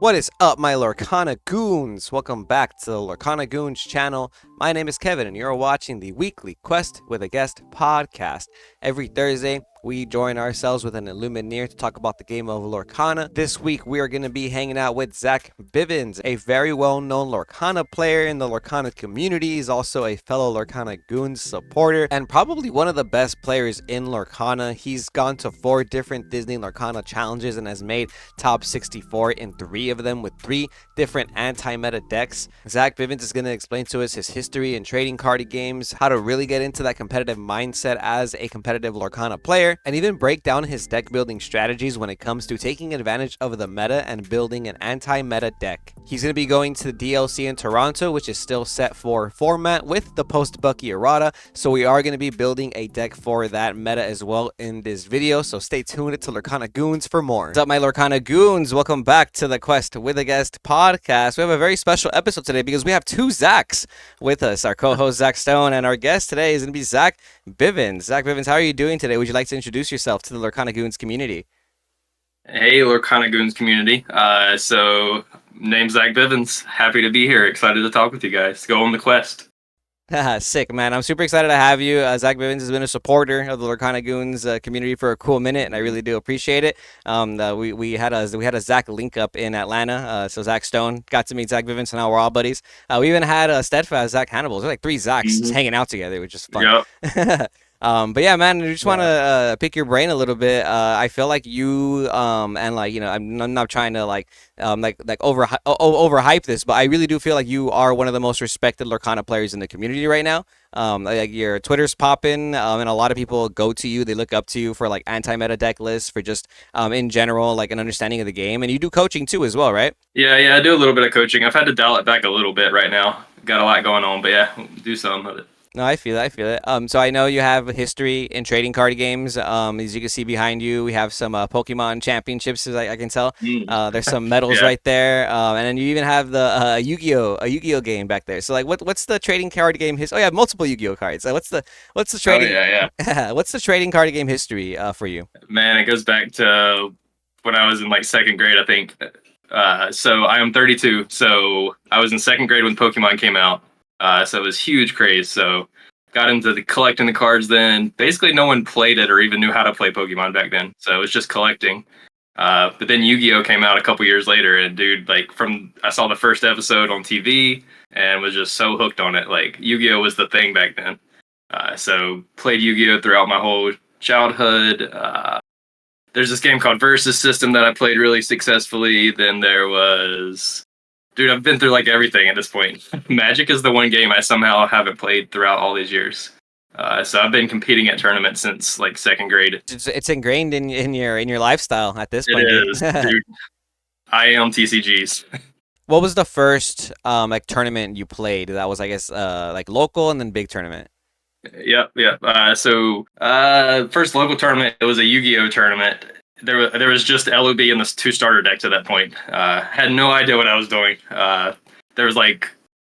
What is up, my Lorcana Goons? Welcome back to the Lorcana Goons channel. My name is Kevin, and you're watching the weekly Quest with a Guest podcast. Every Thursday, we join ourselves with an Illumineer to talk about the game of Lorcana. This week, we are going to be hanging out with Zach Bivens, a very well-known Lorcana player in the Lorcana community. He's also a fellow Lorcana Goons supporter, and probably one of the best players in Lorcana. He's gone to 4 different Disney Lorcana challenges and has made top 64 in 3 of them with 3 different anti-meta decks. Zach Bivens is going to explain to us his history in trading card games, how to really get into that competitive mindset as a competitive Lorcana player, and even break down his deck building strategies when it comes to taking advantage of the meta and building an anti-meta deck. He's going to be going to the DLC in Toronto, which is still set for format with the post-Bucky errata, so we are going to be building a deck for that meta as well in this video, so stay tuned to Lorcana Goons for more. What's up, my Lorcana Goons? Welcome back to the Quest with a Guest podcast. We have a very special episode today because we have 2 Zachs with us. Our co-host Zach Stone and our guest today is going to be Zach Bivens. Zach Bivens, how are you doing today? Would you like to introduce yourself to the Lorcana Goons community? Hey, Lorcana Goons community. So name's Zach Bivens. Happy to be here. Excited to talk with you guys. Go on the quest. Sick, man. I'm super excited to have you. Zach Bivens has been a supporter of the Lorcana Goons community for a cool minute, and I really do appreciate it. We had a Zach link up in Atlanta, so Zach Stone got to meet Zach Bivens, and now we're all buddies. We even had a Steadfast Zach Hannibal. There's like 3 Zachs just hanging out together, which is fun. Yep. But yeah, man, I just want to pick your brain a little bit. I feel like you and like, you know, I'm not trying to like overhype this, but I really do feel like you are one of the most respected Lorcana players in the community right now. Like your Twitter's popping, and a lot of people go to you. They look up to you for like anti-meta deck lists, for just in general, like an understanding of the game. And you do coaching too as well, right? Yeah, I do a little bit of coaching. I've had to dial it back a little bit right now. Got a lot going on, but yeah, do some of it. No, I feel it. So I know you have a history in trading card games. As you can see behind you, we have some Pokemon championships, as I can tell. There's some medals right there, and then you even have the Yu-Gi-Oh game back there. So like, what's the trading card game history? Oh, you have multiple Yu-Gi-Oh cards. What's the trading? Oh, yeah. What's the trading card game history for you? Man, it goes back to when I was in like 2nd grade, I think. So I am 32. So I was in 2nd grade when Pokemon came out. So it was huge craze. So got into collecting the cards then. Basically, no one played it or even knew how to play Pokemon back then. So it was just collecting. But then Yu-Gi-Oh came out a couple years later, and dude, like I saw the first episode on TV and was just so hooked on it. Like Yu-Gi-Oh was the thing back then. So played Yu-Gi-Oh throughout my whole childhood. There's this game called Versus System that I played really successfully. Then there was... Dude, I've been through like everything at this point. Magic is the one game I somehow haven't played throughout all these years. So I've been competing at tournaments since like 2nd grade. It's ingrained in your lifestyle at this point. It is, dude. I am TCGs. What was the first like tournament you played? That was, I guess, like local and then big tournament. Yep. So first local tournament, it was a Yu-Gi-Oh tournament. There was just LOB in this 2 starter deck to that point. Had no idea what I was doing. There was like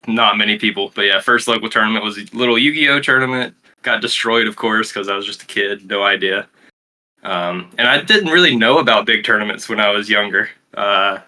not many people, but yeah, first local tournament was a little Yu-Gi-Oh tournament. Got destroyed, of course, because I was just a kid, no idea. And I didn't really know about big tournaments when I was younger. I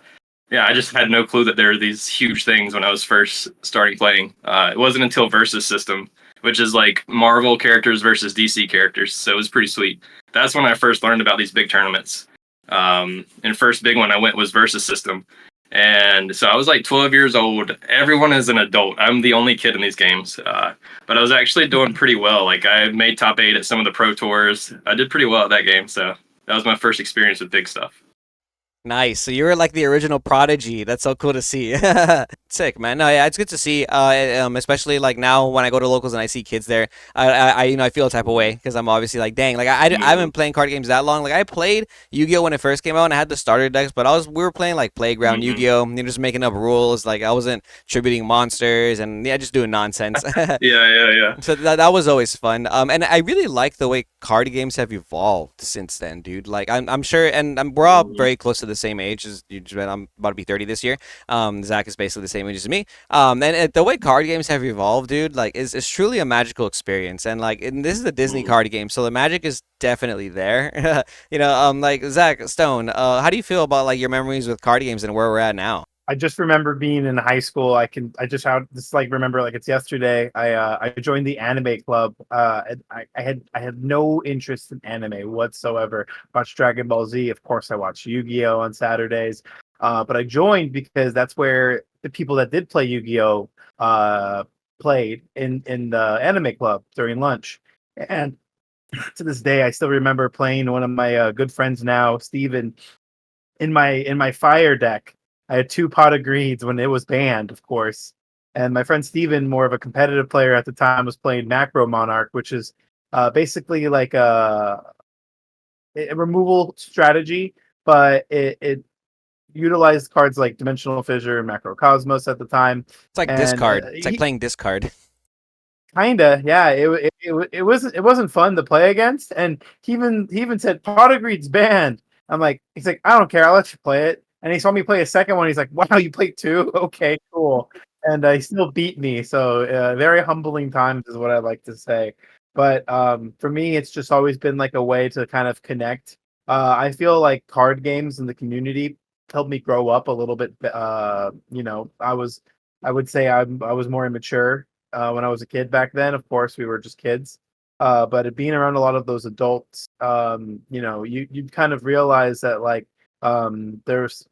just had no clue that there were these huge things when I was first starting playing. It wasn't until Versus System, which is like Marvel characters versus DC characters, so it was pretty sweet. That's when I first learned about these big tournaments. And first big one I went was Versus System. And so I was like 12 years old. Everyone is an adult. I'm the only kid in these games. But I was actually doing pretty well. Like I made top 8 at some of the pro tours. I did pretty well at that game. So that was my first experience with big stuff. Nice. So you were like the original prodigy. That's so cool to see. Sick, man. No, yeah, it's good to see. Especially like now when I go to locals and I see kids there, I feel a type of way because I'm obviously like, dang, like I haven't been playing card games that long. Like I played Yu-Gi-Oh when it first came out and I had the starter decks, but we were playing like Playground Yu-Gi-Oh, just making up rules. Like I wasn't tributing monsters and just doing nonsense. Yeah. So that was always fun. And I really like the way card games have evolved since then, dude. Like I'm sure, and we're all very close to the same age as you. I'm about to be 30 this year. Zach is basically the same age as me. And the way card games have evolved, dude, like is truly a magical experience. And this is a Disney card game, so the magic is definitely there. Like Zach Stone, how do you feel about like your memories with card games and where we're at now? I just remember being in high school. I just how just like remember like it's yesterday. I joined the anime club. I had no interest in anime whatsoever. Watched Dragon Ball Z. Of course, I watched Yu-Gi-Oh on Saturdays. But I joined because that's where the people that did play Yu-Gi-Oh played in the anime club during lunch. And to this day, I still remember playing one of my good friends now, Steven, in my fire deck. I had two pot of greeds when it was banned, of course. And my friend Steven, more of a competitive player at the time, was playing Macro Monarch, which is basically like a removal strategy, but it utilized cards like Dimensional Fissure and Macrocosmos at the time. It's like And discard. It's like playing discard. kinda, yeah. It wasn't fun to play against, and he even said pot of greed's banned. He's like, I don't care, I'll let you play it. And he saw me play a second one. He's like, wow, you played two? Okay, cool. And he still beat me. So very humbling times is what I like to say. But for me, it's just always been like a way to kind of connect. I feel like card games in the community helped me grow up a little bit. I would say I was more immature when I was a kid back then. Of course, we were just kids. But being around a lot of those adults, you kind of realize that like there's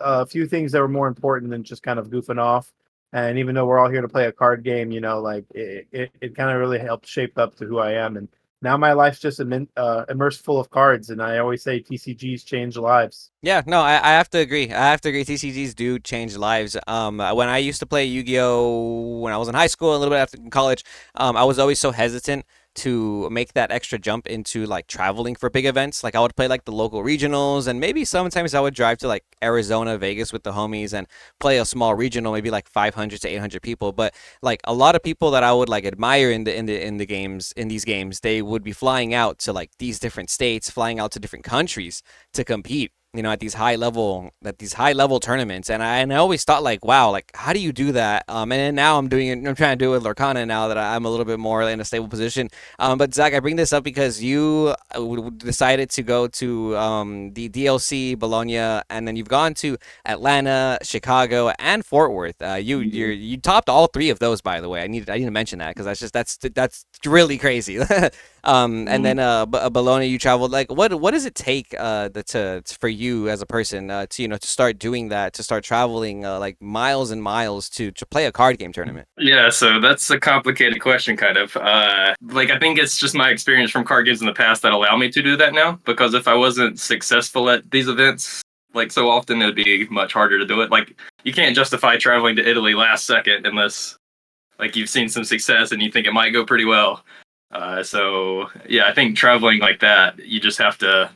a few things that were more important than just kind of goofing off. And even though we're all here to play a card game, like it kind of really helped shape up to who I am. And now my life's just immersed full of cards. And I always say TCGs change lives. Yeah, no, I have to agree. I have to agree. TCGs do change lives. When I used to play Yu-Gi-Oh when I was in high school, a little bit after college, I was always so hesitant to make that extra jump into like traveling for big events. Like I would play like the local regionals, and maybe sometimes I would drive to like Arizona, Vegas with the homies and play a small regional, maybe like 500 to 800 people. But like a lot of people that I would like admire in the games in these games, they would be flying out to like these different states, flying out to different countries to compete, at these high level tournaments. And I always thought like, wow, like how do you do that? And then now I'm trying to do it with Lorcana now that I'm a little bit more in a stable position. But Zach, I bring this up because you decided to go to the DLC Bologna, and then you've gone to Atlanta, Chicago, and Fort Worth. You topped all three of those, by the way. I need to mention that because that's really crazy. And then Bologna, you traveled. Like, what does it take for you as a person to start doing that, to start traveling like miles and miles to play a card game tournament? Yeah, so that's a complicated question, kind of. I think it's just my experience from card games in the past that allow me to do that now. Because if I wasn't successful at these events, like so often, it'd be much harder to do it. Like you can't justify traveling to Italy last second unless like you've seen some success and you think it might go pretty well. So yeah, I think traveling like that, you just have to.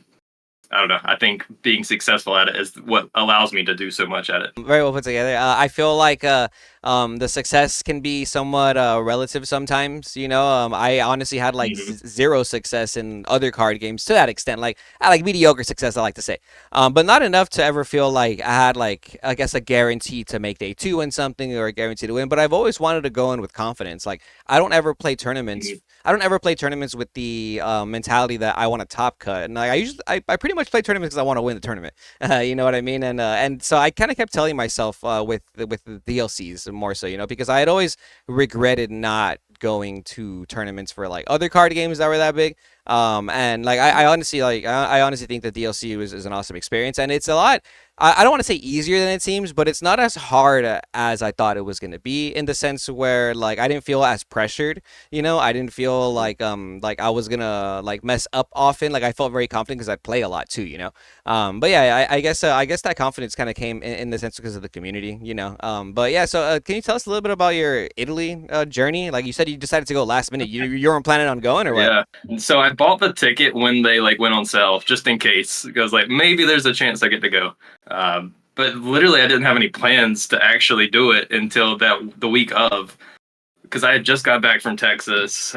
I don't know. I think being successful at it is what allows me to do so much at it. Very well put together. I feel like the success can be somewhat relative sometimes. I honestly had like zero success in other card games to that extent. Like I like mediocre success, I like to say, but not enough to ever feel like I had like I guess a guarantee to make day two in something or a guarantee to win. But I've always wanted to go in with confidence. Like I don't ever play tournaments. I don't ever play tournaments with the mentality that I want to top cut. And like, I pretty much play tournaments because I want to win the tournament. You know what I mean? And so I kind of kept telling myself with the DLCs more so, because I had always regretted not going to tournaments for like other card games that were that big. And like I honestly I honestly think that DLC is an awesome experience, and it's a lot. I don't want to say easier than it seems, but it's not as hard as I thought it was going to be, in the sense where like I didn't feel as pressured. I didn't feel like I was gonna like mess up often. Like I felt very confident because I play a lot too. But yeah, I guess that confidence kind of came in the sense because of the community. But yeah, so can you tell us a little bit about your Italy journey? Like you said, you decided to go last minute. You weren't planning on going, or what? Yeah. So I bought the ticket when they like went on sale, just in case, because like maybe there's a chance I get to go. But literally, I didn't have any plans to actually do it until the week of, because I had just got back from Texas.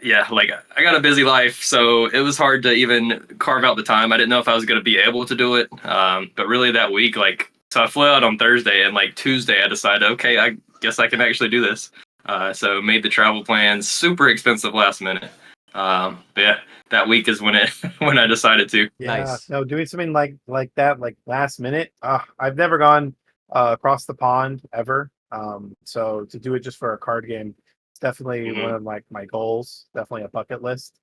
yeah, like I got a busy life, so it was hard to even carve out the time. I didn't know if I was going to be able to do it. But really that week, like, so I flew out on Thursday, and like Tuesday I decided, okay, I guess I can actually do this. So made the travel plans, super expensive last minute. But yeah, that week is when it when I decided to. Yeah, Nice. no, doing something like that, like last minute. I've never gone across the pond ever. So to do it just for a card game, it's definitely one Mhm. of like my goals. Definitely a bucket list.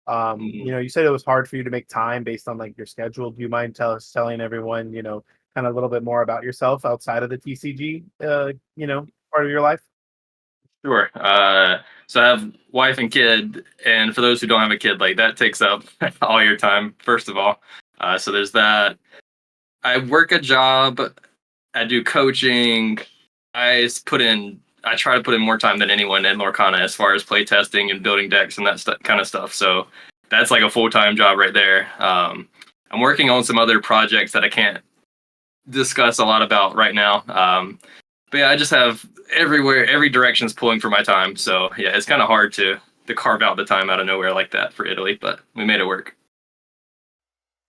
Mhm. You said it was hard for you to make time based on like your schedule. Do you mind telling everyone, kind of a little bit more about yourself outside of the TCG, part of your life? Sure. So I have wife and kid, and for those who don't have a kid, like that takes up all your time. First of all, so there's that. I work a job. I do coaching. I try to put in more time than anyone in Lorcana as far as play testing and building decks and that kind of stuff. So that's like a full time job right there. I'm working on some other projects that I can't discuss a lot about right now. But yeah, I just have every direction's pulling for my time. So yeah, it's kind of hard to carve out the time out of nowhere like that for Italy, but we made it work.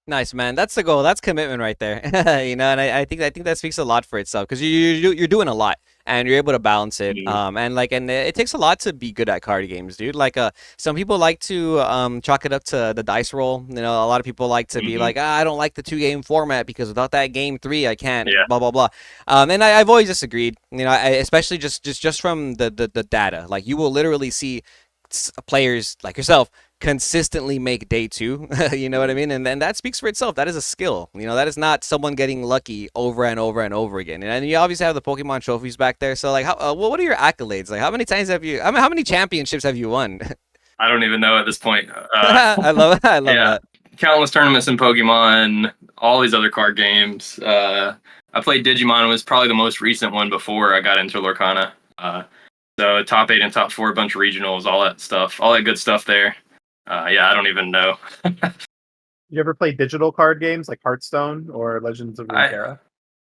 Nice, man. That's the goal. That's commitment right there. And I think that speaks a lot for itself because you're doing a lot and you're able to balance it. Mhm. And it takes a lot to be good at card games, dude. Like some people like to chalk it up to the dice roll. A lot of people like to be Mhm. like, I don't like the 2 game format because without that game three, I can't. Yeah. Blah blah blah. And I've always disagreed. Especially just from the data. Like you will literally see players like yourself consistently make day two. You know what I mean? And then that speaks for itself. That is a skill. That is not someone getting lucky over and over and over again. And you obviously have the Pokemon trophies back there. So like, what are your accolades? Like, how many times have you? How many championships have you won? I don't even know at this point. I love Yeah, that. countless tournaments in Pokemon, all these other card games. I played Digimon, was probably the most recent one before I got into Lorcana. So top 8 and top 4, a bunch of regionals, all that stuff, all that good stuff there. Yeah, I don't even know. You ever play digital card games like Hearthstone or Legends of I Runeterra?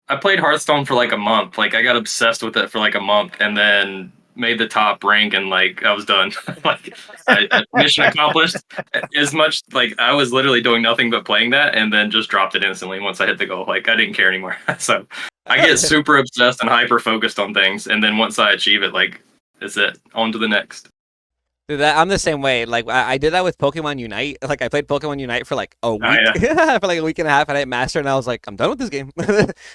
I played Hearthstone for like a month. Like I got obsessed with it for like a month, and then made the top rank, and like I was done. Like mission accomplished. As much like I was literally doing nothing but playing that, and then just dropped it instantly once I hit the goal. Like I didn't care anymore. So I get super obsessed and hyper focused on things, and then once I achieve it, like it's it. On to the next. Dude, I'm the same way. Like I did that with Pokemon Unite. Like I played Pokemon Unite for like a Oh week, yeah. for like a week and a half, and I hit Master, and I was like, I'm done with this game.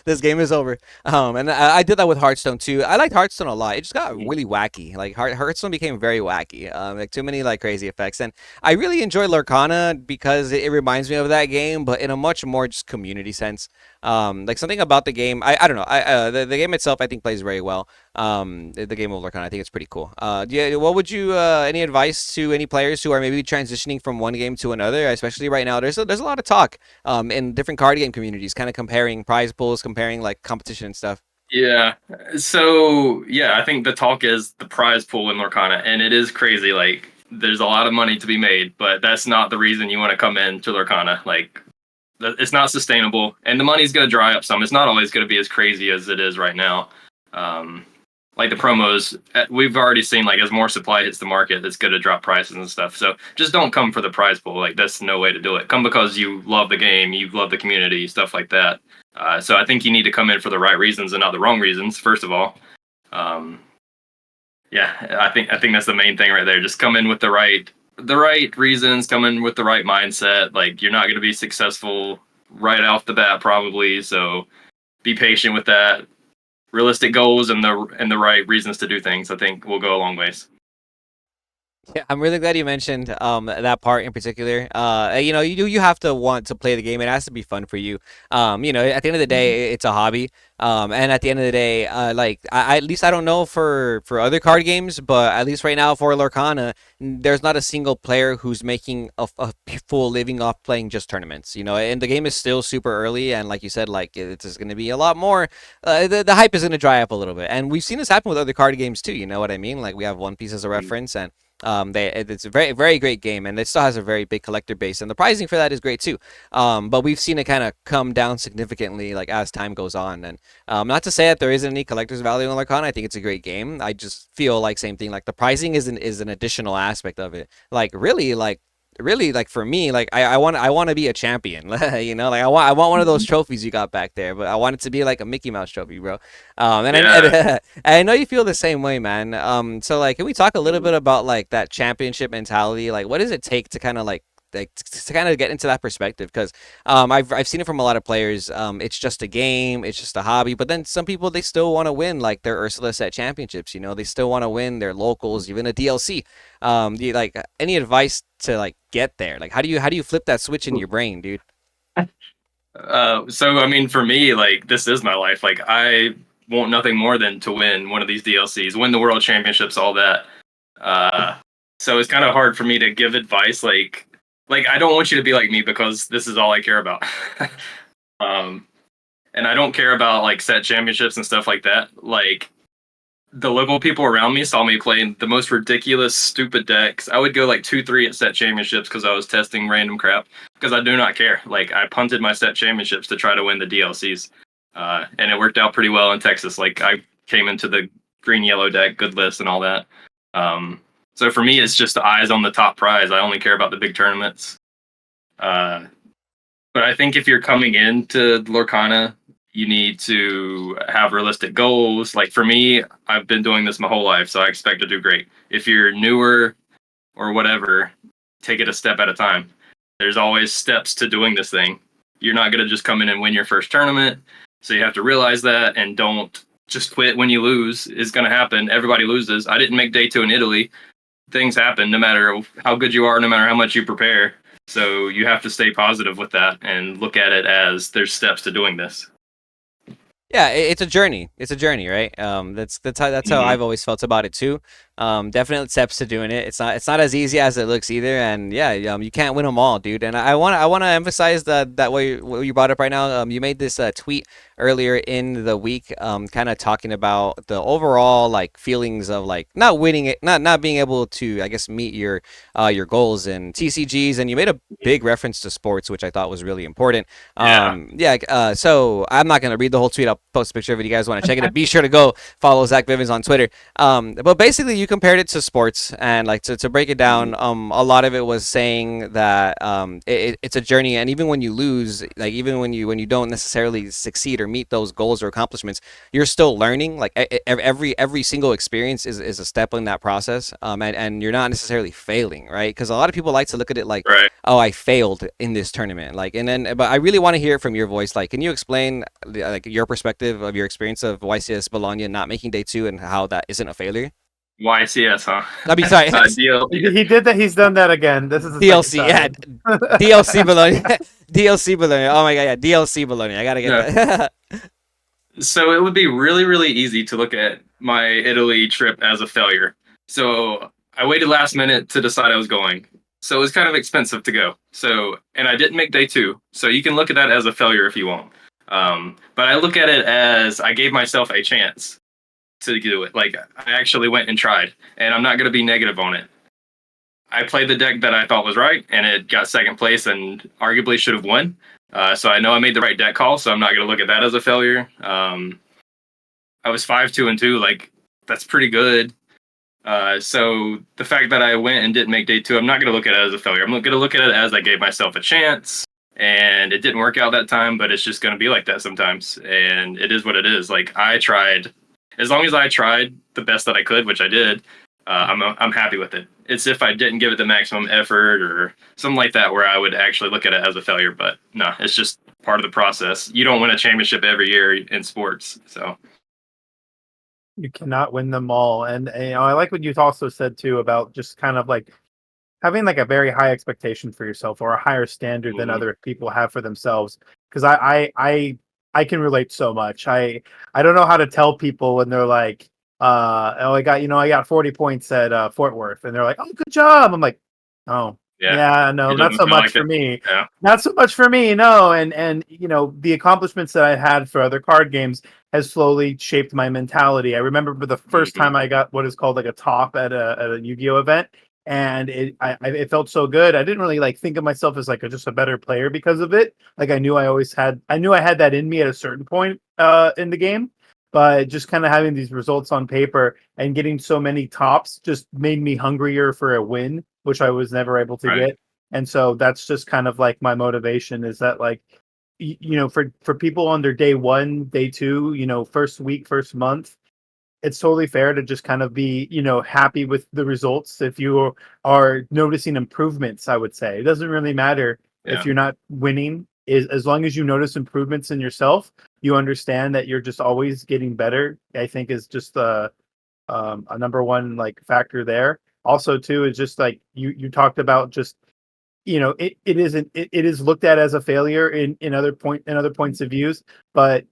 This game is over. And I did that with Hearthstone too. I liked Hearthstone a lot. It just got really wacky. Like Hearthstone became very wacky. Like too many like crazy effects, and I really enjoy Lorcana because it reminds me of that game, but in a much more just community sense. Like something about the game. I don't know. The game itself I think plays very well. The game of Lorcana. I think it's pretty cool. What would you any advice to any players who are maybe transitioning from one game to another, especially right now? There's a lot of talk in different card game communities, kind of comparing prize pools, comparing like competition and stuff. Yeah. So yeah, I think the talk is the prize pool in Lorcana, and it is crazy. Like there's a lot of money to be made, but that's not the reason you want to come into Lorcana. Like it's not sustainable, and the money's going to dry up some. It's not always going to be as crazy as it is right now. Um, like the promos, we've already seen like as more supply hits the market, it's going to drop prices and stuff. So just don't come for the prize pool. Like that's no way to do it. Come because you love the game, you love the community, stuff like that. So I think you need to come in for the right reasons and not the wrong reasons. First of all, um, yeah, I think that's the main thing right there. Just come in with the right reasons, come in with the right mindset. Like you're not going to be successful right off the bat probably, so be patient with that. Realistic goals and the right reasons to do things, I think will go a long ways. Yeah, I'm really glad you mentioned that part in particular. You have to want to play the game. It has to be fun for you. At the end of the day, it's a hobby. And at the end of the day, like at least I don't know for other card games, but at least right now for Lorcana, there's not a single player who's making a full living off playing just tournaments. And the game is still super early, and like you said, like it's just going to be a lot more. The hype is going to dry up a little bit, and we've seen this happen with other card games too. You know what I mean? Like we have One Piece as a reference, and It's a very very great game, and it still has a very big collector base, and the pricing for that is great too. But we've seen it kind of come down significantly like as time goes on, and not to say that there isn't any collector's value in Lorcana. I think it's a great game. I just feel like same thing. Like the pricing is an additional aspect of it. Like really like for me like I want to be a champion. You know, like I want one of those trophies you got back there, but I want it to be like a Mickey Mouse trophy, bro. And, Yeah. and I know you feel the same way, man. So like can we talk a little bit about like that championship mentality? Like what does it take to kind of like to kind of get into that perspective? Because I've seen it from a lot of players. It's just a game, it's just a hobby, but then some people they still want to win like their Ursula set championships. You know, they still want to win their locals, even a DLC. Do you, like any advice to like get there? Like how do you flip that switch in your brain, dude? So I mean, for me, like this is my life. Like I want nothing more than to win one of these DLCs, win the world championships, all that. Uh, so it's kind of hard for me to give advice. Like I don't want you to be like me because this is all I care about. um, and I don't care about like set championships and stuff like that. Like the local people around me saw me playing the most ridiculous, stupid decks. I would go like 2-3 at set championships because I was testing random crap. Because I do not care. Like I punted my set championships to try to win the DLCs, and it worked out pretty well in Texas. Like I came into the green yellow deck, good list, and all that. So for me, it's just eyes on the top prize. I only care about the big tournaments. Uh, but I think if you're coming into Lorcana, you need to have realistic goals. Like for me, I've been doing this my whole life, so I expect to do great. If you're newer or whatever, take it a step at a time. There's always steps to doing this thing. You're not going to just come in and win your first tournament. So you have to realize that and don't just quit when you lose. It's going to happen. Everybody loses. I didn't make day 2 in Italy. Things happen no matter how good you are, no matter how much you prepare. So you have to stay positive with that and look at it as there's steps to doing this. Yeah, it's a journey. It's a journey, right? That's how Mhm. I've always felt about it too. Definitely steps to doing it. It's not as easy as it looks either, and yeah, you can't win them all, dude. And I want to emphasize that what you brought up right now. You made this tweet earlier in the week, kind of talking about the overall like feelings of like not winning it, not being able to, I guess, meet your goals and TCGs, and you made a big reference to sports, which I thought was really important. Yeah. Yeah. So I'm not gonna read the whole tweet. I'll post a picture of it. You guys want to check it? Be sure to go follow Zach Vivens on Twitter. But basically, you compared it to sports, and like to break it down, a lot of it was saying that it's a journey, and even when you lose, like even when you don't necessarily succeed or meet those goals or accomplishments, you're still learning. Like every single experience is a step in that process, and you're not necessarily failing, right? Because a lot of people like to look at it like, Right. oh, I failed in this tournament, like, and then, but I really want to hear it from your voice. Like, can you explain like your perspective of your experience of YCS Bologna not making day 2 and how that isn't a failure? YCS, huh? I mean, sorry, Deal. He did that. He's done that again. This is the DLC, yeah, second time. DLC Bologna, DLC Bologna. Oh my god, yeah, DLC Bologna. I gotta get Yeah. that. So it would be really, really easy to look at my Italy trip as a failure. So I waited last minute to decide I was going. So it was kind of expensive to go. So, and I didn't make day 2. So you can look at that as a failure if you want. But I look at it as I gave myself a chance to do it. Like I actually went and tried, and I'm not going to be negative on it. I played the deck that I thought was right, and it got second place and arguably should have won. So I know I made the right deck call, so I'm not going to look at that as a failure. I was 5-2-2, like that's pretty good. So the fact that I went and didn't make day 2, I'm not going to look at it as a failure. I'm going to look at it as I gave myself a chance, and it didn't work out that time, but it's just going to be like that sometimes, and it is what it is. Like I tried, as long as I tried the best that I could, which I did. I'm happy with it. It's if I didn't give it the maximum effort or something like that, where I would actually look at it as a failure. But no, it's just part of the process. You don't win a championship every year in sports, so You cannot win them all. And I like what you also said too about just kind of like having like a very high expectation for yourself or a higher standard than other people have for themselves. Because I can relate so much. I don't know how to tell people when they're like, oh, I got 40 points at Fort Worth, and they're like, oh, good job. I'm like, oh, yeah, yeah, no, it not doesn't so feel much like for it. me. Yeah. Not so much for me, no. And the accomplishments that I had for other card games has slowly shaped my mentality. I remember the first Mhm. time I got what is called like a top at a Yu-Gi-Oh event. and it felt so good. I didn't really like think of myself as like just a better player because of it. Like I knew I had that in me at a certain point in the game, but just kind of having these results on paper and getting so many tops just made me hungrier for a win, which I was never able to Right. get. And so that's just kind of like my motivation is that like for people on their day one, day two, first week, first month, it's totally fair to just kind of be, happy with the results if you are noticing improvements, I would say. It doesn't really matter if Yeah. you're not winning, is as long as you notice improvements in yourself, you understand that you're just always getting better, I think is just a number one like factor there. Also too is just like you talked about just it is looked at as a failure in other points of views, but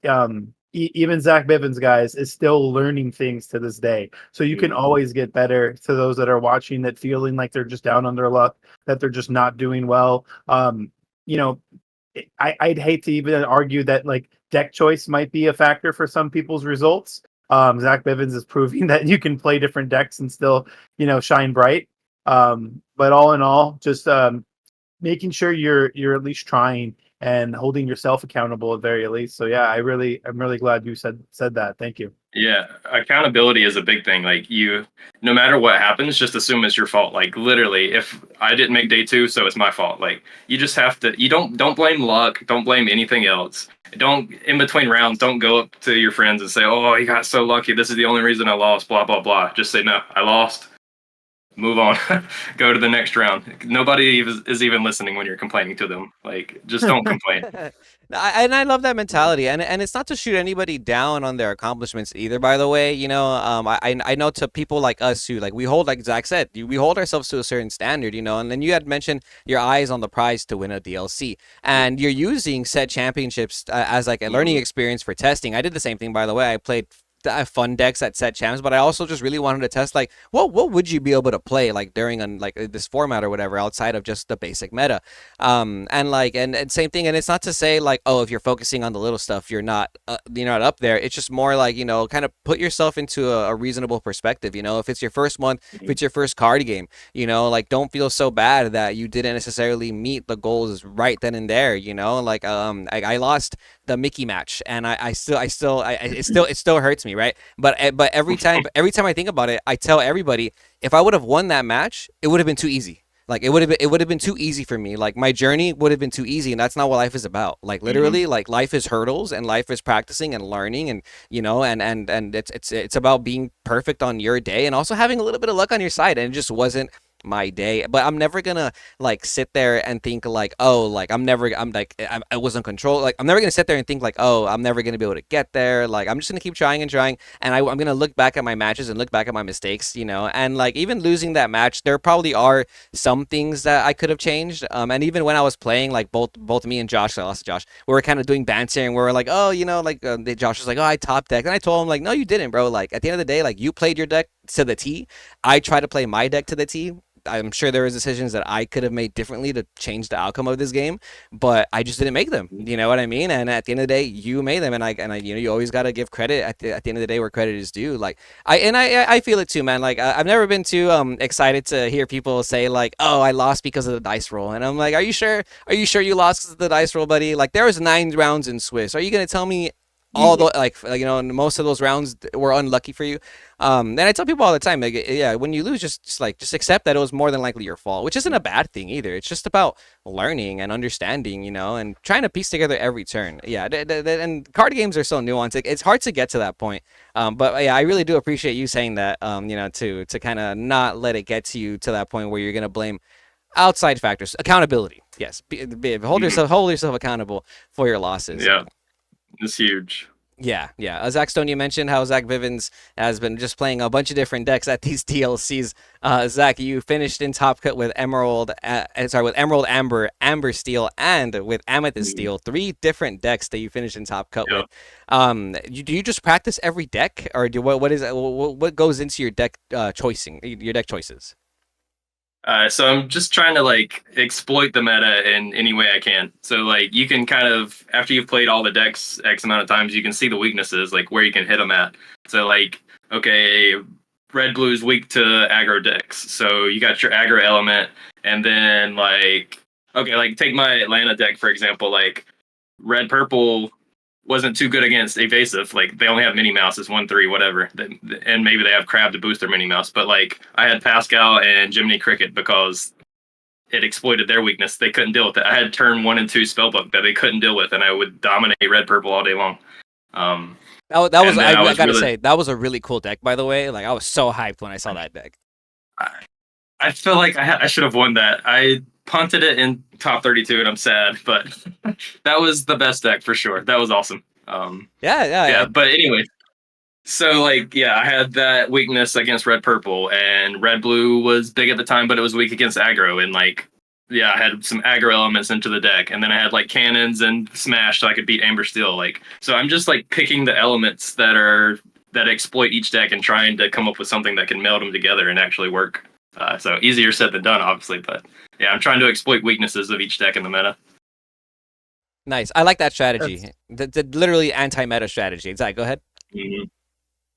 even Zach Bivens, guys, is still learning things to this day. So you can Mhm. always get better. To those that are watching that feeling like they're just down on their luck, that they're just not doing well. You know, I'd hate to even argue that like deck choice might be a factor for some people's results. Zach Bivens is proving that you can play different decks and still, shine bright. But all in all, just making sure you're at least trying and holding yourself accountable at very least. So yeah, I'm really glad you said that. Thank you. Yeah, accountability is a big thing. Like no matter what happens, just assume it's your fault. Like literally, if I didn't make day two, so it's my fault. Like you just have to. You don't blame luck. Don't blame anything else. Don't in between rounds. Don't go up to your friends and say, "Oh, you got so lucky. This is the only reason I lost." Blah blah blah. Just say, "No, I lost. Move on. Go to the next round." Nobody is even listening when you're complaining to them. Like just don't complain. And I love that mentality, and it's not to shoot anybody down on their accomplishments either. By the way, I know to people like us who like we hold, like Zach said, we hold ourselves to a certain standard, and then you had mentioned your eyes on the prize to win a DLC, and you're using said championships as like a learning Mhm. experience for testing. I did the same thing, by the way. I played fun decks at set champs, but I also just really wanted to test like what would you be able to play like during like this format or whatever outside of just the basic meta. And like and same thing, and it's not to say like, oh, if you're focusing on the little stuff you're not up there. It's just more like, kind of put yourself into a reasonable perspective. If it's your first month, if it's your first card game, like don't feel so bad that you didn't necessarily meet the goals right then and there. Like I lost the Mickey match, and it still hurts me, right? But every time I think about it, I tell everybody, if I would have won that match, it would have been too easy. Like it would have been too easy for me. Like my journey would have been too easy, and that's not what life is about. Like Mhm. literally, like life is hurdles, and life is practicing and learning, and and it's about being perfect on your day, and also having a little bit of luck on your side. And it just wasn't my day. But I'm never gonna like sit there and think like, oh, like I was in control. Like I'm never gonna sit there and think like, oh, I'm never gonna be able to get there. Like I'm just gonna keep trying and trying, and I'm gonna look back at my matches and look back at my mistakes, and like even losing that match, there probably are some things that I could have changed. And even when I was playing, like both me and Josh, I lost to Josh, we were kind of doing banter, and we were like, oh, like Josh was like, oh, I top deck, and I told him like, no, you didn't, bro. Like at the end of the day, like you played your deck to the T. I tried to play my deck to the T. I'm sure there was decisions that I could have made differently to change the outcome of this game, but I just didn't make them. You know what I mean? And at the end of the day, you made them, and I you always got to give credit at the end of the day where credit is due. Like I feel it too, man. Like I've never been too excited to hear people say like, oh, I lost because of the dice roll, and I'm like, are you sure? Are you sure you lost because of the dice roll, buddy? Like there was 9 rounds in Swiss. Are you gonna tell me all the like most of those rounds were unlucky for you? And I tell people all the time, like, yeah, when you lose, just accept that it was more than likely your fault, which isn't a bad thing either. It's just about learning and understanding, and trying to piece together every turn. Yeah, and card games are so nuanced. It's hard to get to that point. But yeah, I really do appreciate you saying that. To kind of not let it get to you to that point where you're gonna blame outside factors. Accountability. Yes, Mhm. hold yourself accountable for your losses. Yeah, it's huge. Yeah, yeah. Zach Stone, you mentioned how Zach Vivens has been just playing a bunch of different decks at these DLCs. Zach, you finished in top cut with with Emerald Amber, Amber Steel, and with Amethyst Mhm. Steel. 3 different decks that you finished in top cut Yeah. with. Do you just practice every deck, or what goes into your deck your deck choices? So I'm just trying to like exploit the meta in any way I can. So like you can kind of after you've played all the decks X amount of times, you can see the weaknesses, like where you can hit them at. So like, okay, red blue's weak to aggro decks. So you got your aggro element, and then take my Atlanta deck for example. Like red purple wasn't too good against evasive. Like they only have Minnie Mouses, 1/3, whatever, and maybe they have Crab to boost their Minnie Mouse. But like I had Pascal and Jiminy Cricket because it exploited their weakness. They couldn't deal with it. I had turn 1 and 2 spellbook that they couldn't deal with, and I would dominate red purple all day long. That was I gotta say that was a really cool deck, by the way. Like I was so hyped when I saw that deck. I feel like I should have won that. I punted it in top 32, and I'm sad, but that was the best deck for sure. That was awesome. Yeah. But anyway, so I had that weakness against red purple, and red blue was big at the time, but it was weak against aggro, and I had some aggro elements into the deck, and then I had like cannons and smash so I could beat Amber Steel. So I'm just like picking the elements that exploit each deck and trying to come up with something that can meld them together and actually work. So easier said than done, obviously, but yeah, I'm trying to exploit weaknesses of each deck in the meta. Nice. I like that strategy. The literally anti-meta strategy. Exactly. Go ahead. Mm-hmm.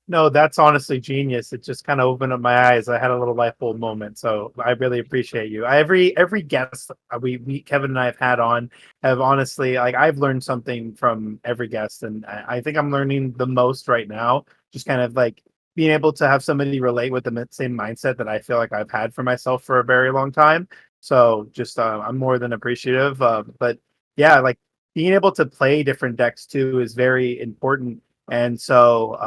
No, that's honestly genius. It just kind of opened up my eyes. I had a little light bulb moment, so I really appreciate you. Every guest we Kevin and I have had on have honestly I've learned something from every guest, and I think I'm learning the most right now. Just kind of like being able to have somebody relate with the same mindset that I feel like I've had for myself for a very long time. So just I'm more than appreciative. But yeah, like being able to play different decks too is very important. And so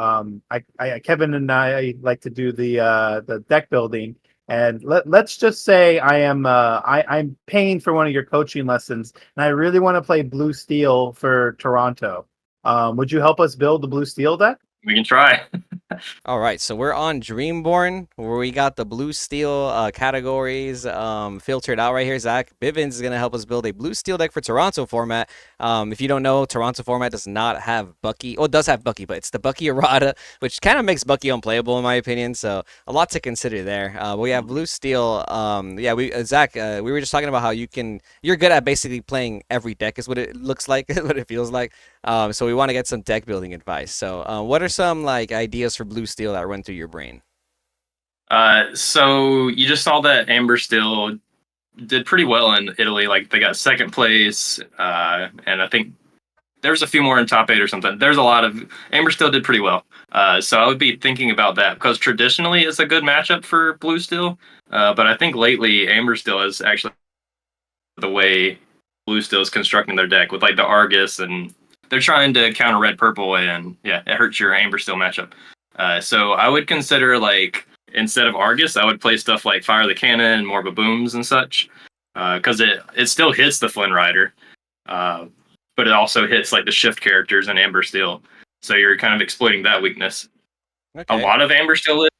Kevin and I like to do the deck building. And let's just say I'm paying for one of your coaching lessons, and I really want to play Blue Steel for Toronto. Would you help us build the Blue Steel deck? We can try. All right, so we're on Dreamborn, where we got the blue steel categories filtered out right here. Zach Bivens is going to help us build a blue steel deck for Toronto format. If you don't know, Toronto format does not have Bucky. Well, it does have Bucky, but it's the Bucky errata, which kind of makes Bucky unplayable in my opinion. So a lot to consider there. We have blue steel. Zach, we were just talking about how you're good at basically playing every deck is what it looks like, what it feels like. So we want to get some deck building advice. So what are some ideas for blue steel that run through your brain? So you just saw that Amber Steel did pretty well in Italy. Like they got second place, and I think there's a few more in top 8 or something. There's a lot of Amber Steel did pretty well. So I would be thinking about that because traditionally it's a good matchup for blue steel. But I think lately Amber Steel is actually the way blue steel is constructing their deck with like the Argus, and they're trying to counter red purple, and yeah, it hurts your Amber Steel matchup. So I would consider instead of Argus, I would play stuff like Fire the Cannon, more Babooms and such, because it still hits the Flynn Rider, but it also hits like the shift characters in Amber Steel. So you're kind of exploiting that weakness. Okay. A lot of Amber Steel lists,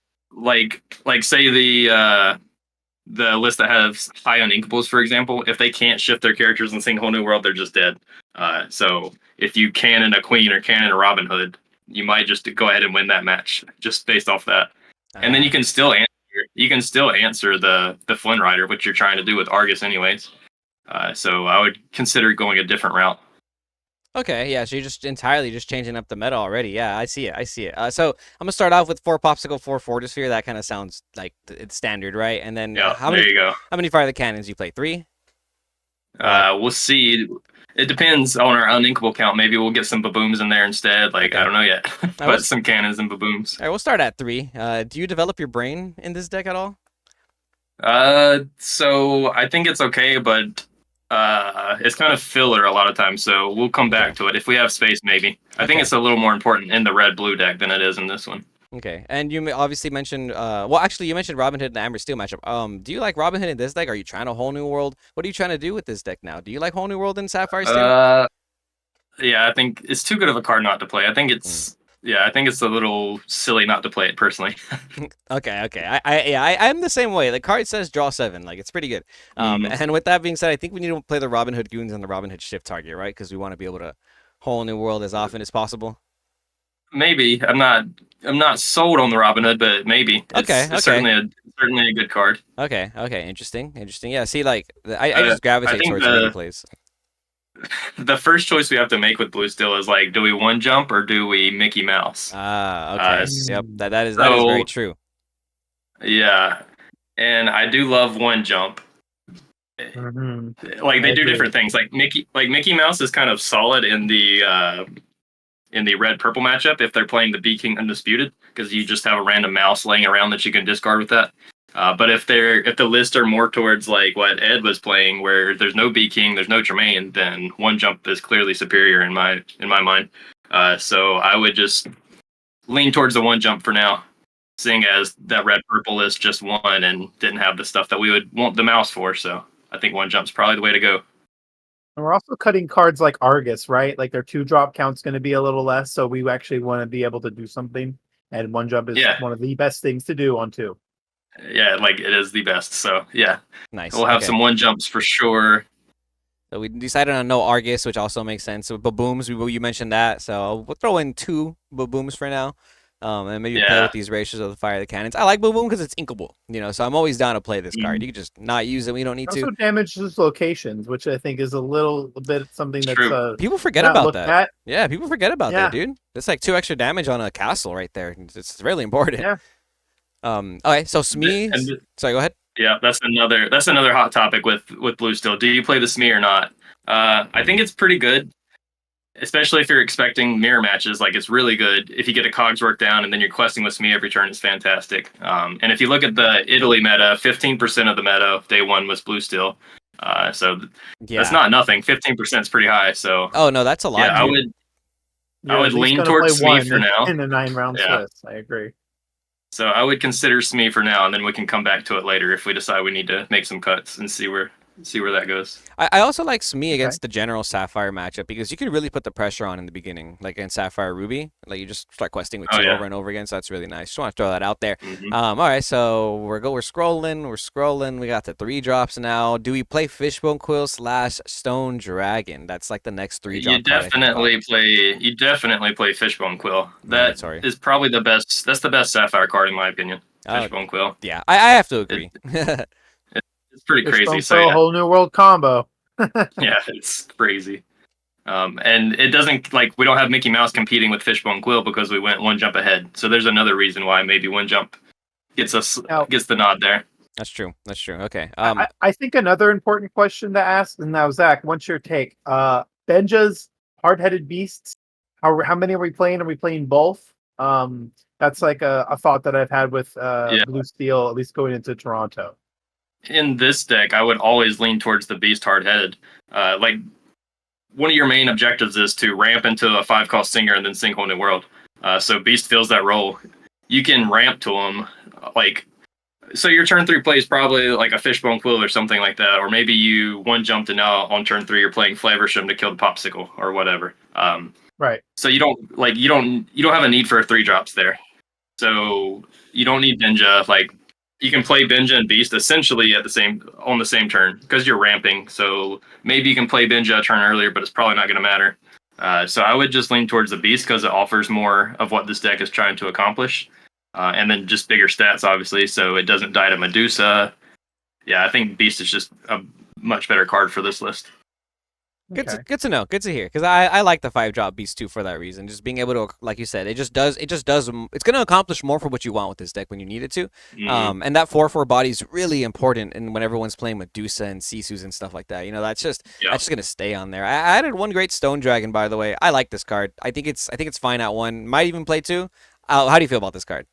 like say the list that has high uninkables, for example, if they can't shift their characters in Sing Whole New World, they're just dead. So if you cannon a Queen or cannon a Robin Hood, you might just go ahead and win that match just based off that. And then you can still answer the Flynn Rider, which you're trying to do with Argus anyways. So I would consider going a different route. Okay, yeah, so you're just entirely just changing up the meta already. Yeah, I see it. So I'm gonna start off with 4 Popsicle, 4 Fortisphere. That kind of sounds like it's standard, right? And then there you go. How many Fire the Cannons you play? 3? We'll see. It depends on our uninkable count. Maybe we'll get some Babooms in there instead. I don't know yet. But some cannons and Babooms. All right, we'll start at 3. Do you develop your brain in this deck at all? So I think it's okay, but it's kind of filler a lot of times. So we'll come back to it if we have space. Maybe I think it's a little more important in the red-blue deck than it is in this one. Okay, and you obviously mentioned, you mentioned Robin Hood and the Amber Steel matchup. Do you like Robin Hood in this deck? Are you trying a Whole New World? What are you trying to do with this deck now? Do you like Whole New World and Sapphire Steel? Yeah, I think it's too good of a card not to play. I think it's I think it's a little silly not to play it personally. Okay. I'm the same way. The card says draw 7, it's pretty good. And with that being said, I think we need to play the Robin Hood Goons and the Robin Hood Shift target, right? Because we want to be able to Whole New World as often as possible. Maybe I'm not sold on the Robin Hood, but maybe it's certainly a good card. Okay, interesting. Yeah, see, I just gravitate towards mini plays. The first choice we have to make with Blue Steel is do we one jump or do we Mickey Mouse? Okay. Yep, that is very true. Yeah, and I do love one jump. Hmm. Like I they do agree. different things. Mickey Mouse is kind of solid in the red purple matchup if they're playing the B King Undisputed, because you just have a random mouse laying around that you can discard with that. But if the lists are more towards like what Ed was playing, where there's no B King, there's no Tremaine, then one jump is clearly superior in my mind. So I would just lean towards the one jump for now, seeing as that red purple list just won and didn't have the stuff that we would want the mouse for. So I think one jump's probably the way to go. And we're also cutting cards like Argus, right? Like their 2-drop count's going to be a little less, so we actually want to be able to do something. And one jump is Yeah, one of the best things to do on 2. yeah, like it is the best. So yeah, Nice. we'll have Okay. some one jumps for sure. So we decided on no Argus, which also makes sense. So Babooms, you mentioned that. So we'll throw in 2 Babooms for now. And maybe play with Yeah. these ratios of the Fire the Cannons. I like Baboom because it's inkable, so I'm always down to play this card. Mhm. You can just not use it when you don't need to. Also damages locations, which I think is a little bit something that's True. People forget not about looked that. at. Yeah, people forget about that, Yeah, dude. That's like 2 extra damage on a castle right there. It's really important. yeah. Okay, so Smee. And Sorry, go ahead. yeah, that's another hot topic with Blue Steel. Do you play the Smee or not? I think it's pretty good, especially if you're expecting mirror matches. Like it's really good if you get a Cogsworth down and then you're questing with Smee every turn. It's fantastic. And if you look at the Italy meta, 15% of the meta day 1 was Blue Steel. So that's Yeah. not nothing. 15% is pretty high. So Oh no, that's a lot, yeah, dude. I You're would at least lean going to play towards Smee one for now. in a 9-round Yeah. Swiss. I agree. So I would consider Smee for now, and then we can come back to it later if we decide we need to make some cuts and see where that goes. I also like Smee Okay. against the general Sapphire matchup because you can really put the pressure on in the beginning, like in Sapphire Ruby. Like you just start questing with Oh 2 yeah. over and over again, so that's really nice. Just want to throw that out there. Hmm. All right, so we're scrolling. We got the 3 drops now. Do we play Fishbone Quill / Stone Dragon? That's like the next 3-drop card I think on. You definitely play Fishbone Quill. That Mandatory. is probably the best. That's the best Sapphire card in my opinion. Oh Fishbone Quill. yeah, I have to It, agree. it's pretty Fish crazy. bone So throw a yeah, whole new world combo. yeah, it's crazy. And it doesn't like we don't have Mickey Mouse competing with Fishbone Quill because we went one jump ahead. So there's another reason why maybe one jump gets Now, the nod there. That's true. Okay. I think another important question to ask, and now Zach, what's your take? Benja's hard-headed beasts. How many are we playing? Are we playing both? That's like a thought that I've had with Yeah. Blue Steel, at least going into Toronto. In this deck, I would always lean towards the Beast hard-headed. Like one of your main objectives is to ramp into a 5-cost Singer and then sink Whole New World. So Beast fills that role. You can ramp to him, like so your turn 3 play is probably like a Fishbone Quill or something like that, or maybe you one jumped and now on turn 3 you're playing Flaversham to kill the Popsicle or whatever. Right. So you don't have a need for 3-drops there. So you don't need Benja. Like you can play Benja and Beast essentially on the same turn because you're ramping. So maybe you can play Benja a turn earlier, but it's probably not going to matter. So I would just lean towards the Beast because it offers more of what this deck is trying to accomplish, and then just bigger stats, obviously, so it doesn't die to Medusa. Yeah, I think Beast is just a much better card for this list. Good to know. Good to hear. Because I like the 5-drop Beast too for that reason. Just being able to, like you said, it just does. It's going to accomplish more for what you want with this deck when you need it to. Mhm. And that 4/4 body is really important. And when everyone's playing Medusa and Sisus and stuff like that, that's just going to stay on there. I added one great Stone Dragon, by the way. I like this card. I think it's fine at 1. Might even play 2. How do you feel about this card?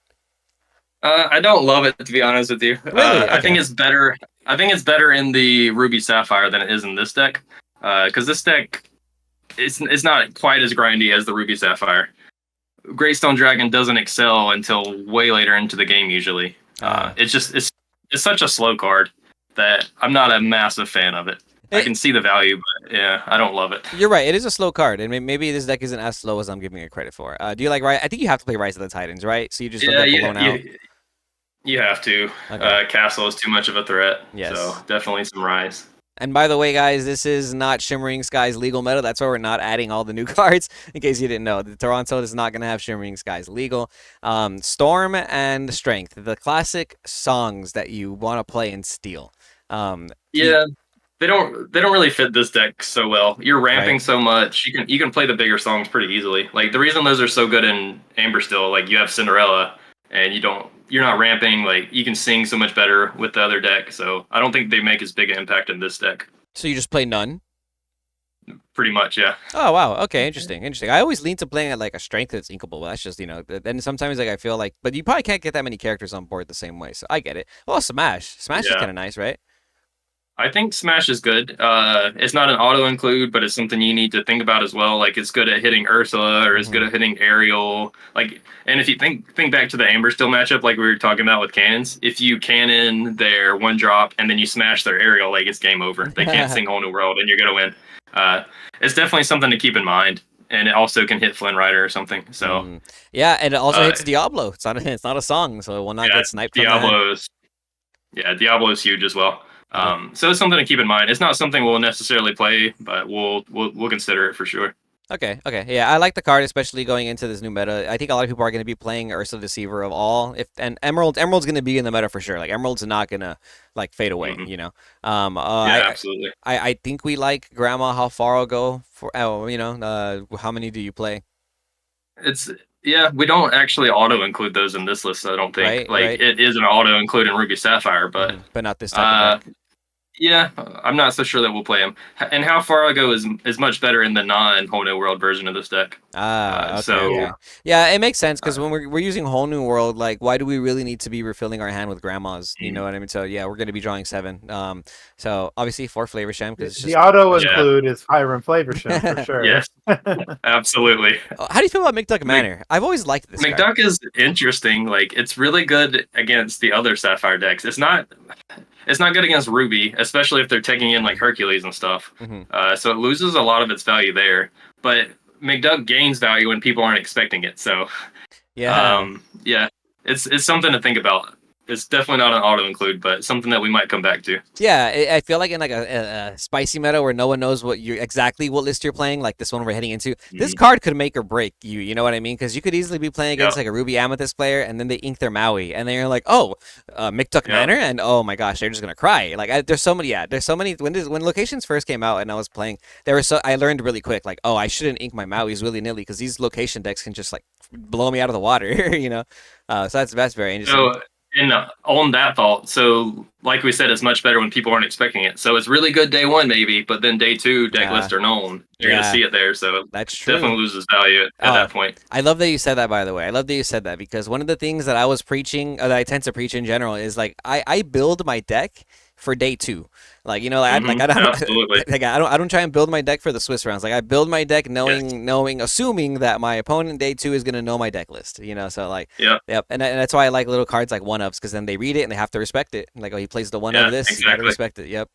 I don't love it, to be honest with you. Really? Okay. I think it's better. I think it's better in the Ruby Sapphire than it is in this deck. Because this deck, it's not quite as grindy as the Ruby Sapphire. Greystone Dragon doesn't excel until way later into the game usually. It's such a slow card that I'm not a massive fan of it. I can see the value, but yeah, I don't love it. You're right. It is a slow card, and maybe this deck isn't as slow as I'm giving it credit for. Do you like Rise? I think you have to play Rise of the Titans, right? So you just don't get blown out. You have to. Okay. Castle is too much of a threat. Yes. So definitely some Rise. And by the way, guys, this is not Shimmering Skies legal meta. That's why we're not adding all the new cards, in case you didn't know. The Toronto is not going to have Shimmering Skies legal. Storm and Strength, the classic songs that you want to play in Steel. Yeah, they don't really fit this deck so well. You're ramping Right. so much. You can play the bigger songs pretty easily. Like the reason those are so good in Amber Steel, like you have Cinderella, and you don't you're not ramping. Like you can sing so much better with the other deck. So I don't think they make as big an impact in this deck. So you just play none? Pretty much, yeah. Oh wow, okay, interesting. I always lean to playing at like a strength that's inkable, but that's just then sometimes like I feel like, but you probably can't get that many characters on board the same way, so I get it. Well, Smash is Yeah. kind of nice, right? I think Smash is good. It's not an auto include, but it's something you need to think about as well. Like it's good at hitting Ursula, or it's good at hitting Ariel. Like, and if you think back to the Amber Steel matchup, like we were talking about with cannons, if you cannon their one drop and then you smash their Ariel, like it's game over. They can't sing Whole New World, and you're gonna win. It's definitely something to keep in mind, and it also can hit Flynn Rider or something. So yeah, and it also hits Diablo. It's not a song, so it will not get sniped. Diablo's huge as well. So it's something to keep in mind. It's not something we'll necessarily play, but we'll consider it for sure. Okay. Yeah, I like the card, especially going into this new meta. I think a lot of people are going to be playing Ursa Deceiver of all. And Emerald's going to be in the meta for sure. Like Emerald's not going to like fade away. You know. Absolutely. I think we like Grandma. How far I'll go for? How many do you play? We don't actually auto include those in this list. I don't think. Right. It is an auto include in Ruby Sapphire, but not this type of deck. Yeah, I'm not so sure that we'll play him. And How Far I Go is much better in the non-Whole New World version of this deck. Okay. Yeah, it makes sense because when we're using Whole New World, like, why do we really need to be refilling our hand with grandmas? You know what I mean? So yeah, we're going to be drawing 7. So obviously 4 Flavor Sham because the auto include is Hiram Flavor Sham for sure. Yes, absolutely. How do you feel about McDuck Manor? I've always liked this. McDuck is interesting. Like, it's really good against the other Sapphire decks. It's not good against Ruby, especially if they're taking in like Hercules and stuff. So it loses a lot of its value there. But McDuck gains value when people aren't expecting it. So it's something to think about. It's definitely not an auto include, but something that we might come back to. Yeah, I feel like in like a spicy meta where no one knows what list you're playing, like this one we're heading into, this card could make or break you. You know what I mean? Because you could easily be playing against like a Ruby Amethyst player, and then they ink their Maui, and then you're like, McDuck Manor, and oh my gosh, they're just gonna cry. Like there's so many. When locations first came out and I was playing, I learned really quick, like, oh, I shouldn't ink my Mauis willy nilly because these location decks can just like blow me out of the water. You know, so that's very interesting. So, and on that thought, so like we said, it's much better when people aren't expecting it. So it's really good day 1 maybe, but then day 2, deck lists are known. You're gonna see it there, so that's true. Definitely loses value at that point. I love that you said that, by the way. I love that you said that because one of the things that I was preaching, that I tend to preach in general, is like I build my deck for day 2. Like, you know, I don't absolutely. Like, I don't try and build my deck for the Swiss rounds. Like I build my deck assuming that my opponent day 2 is gonna know my deck list. You know, so like yep. And that's why I like little cards like 1-ups because then they read it and they have to respect it. Like, oh, he plays the 1 of this, exactly. you gotta respect it. Yep.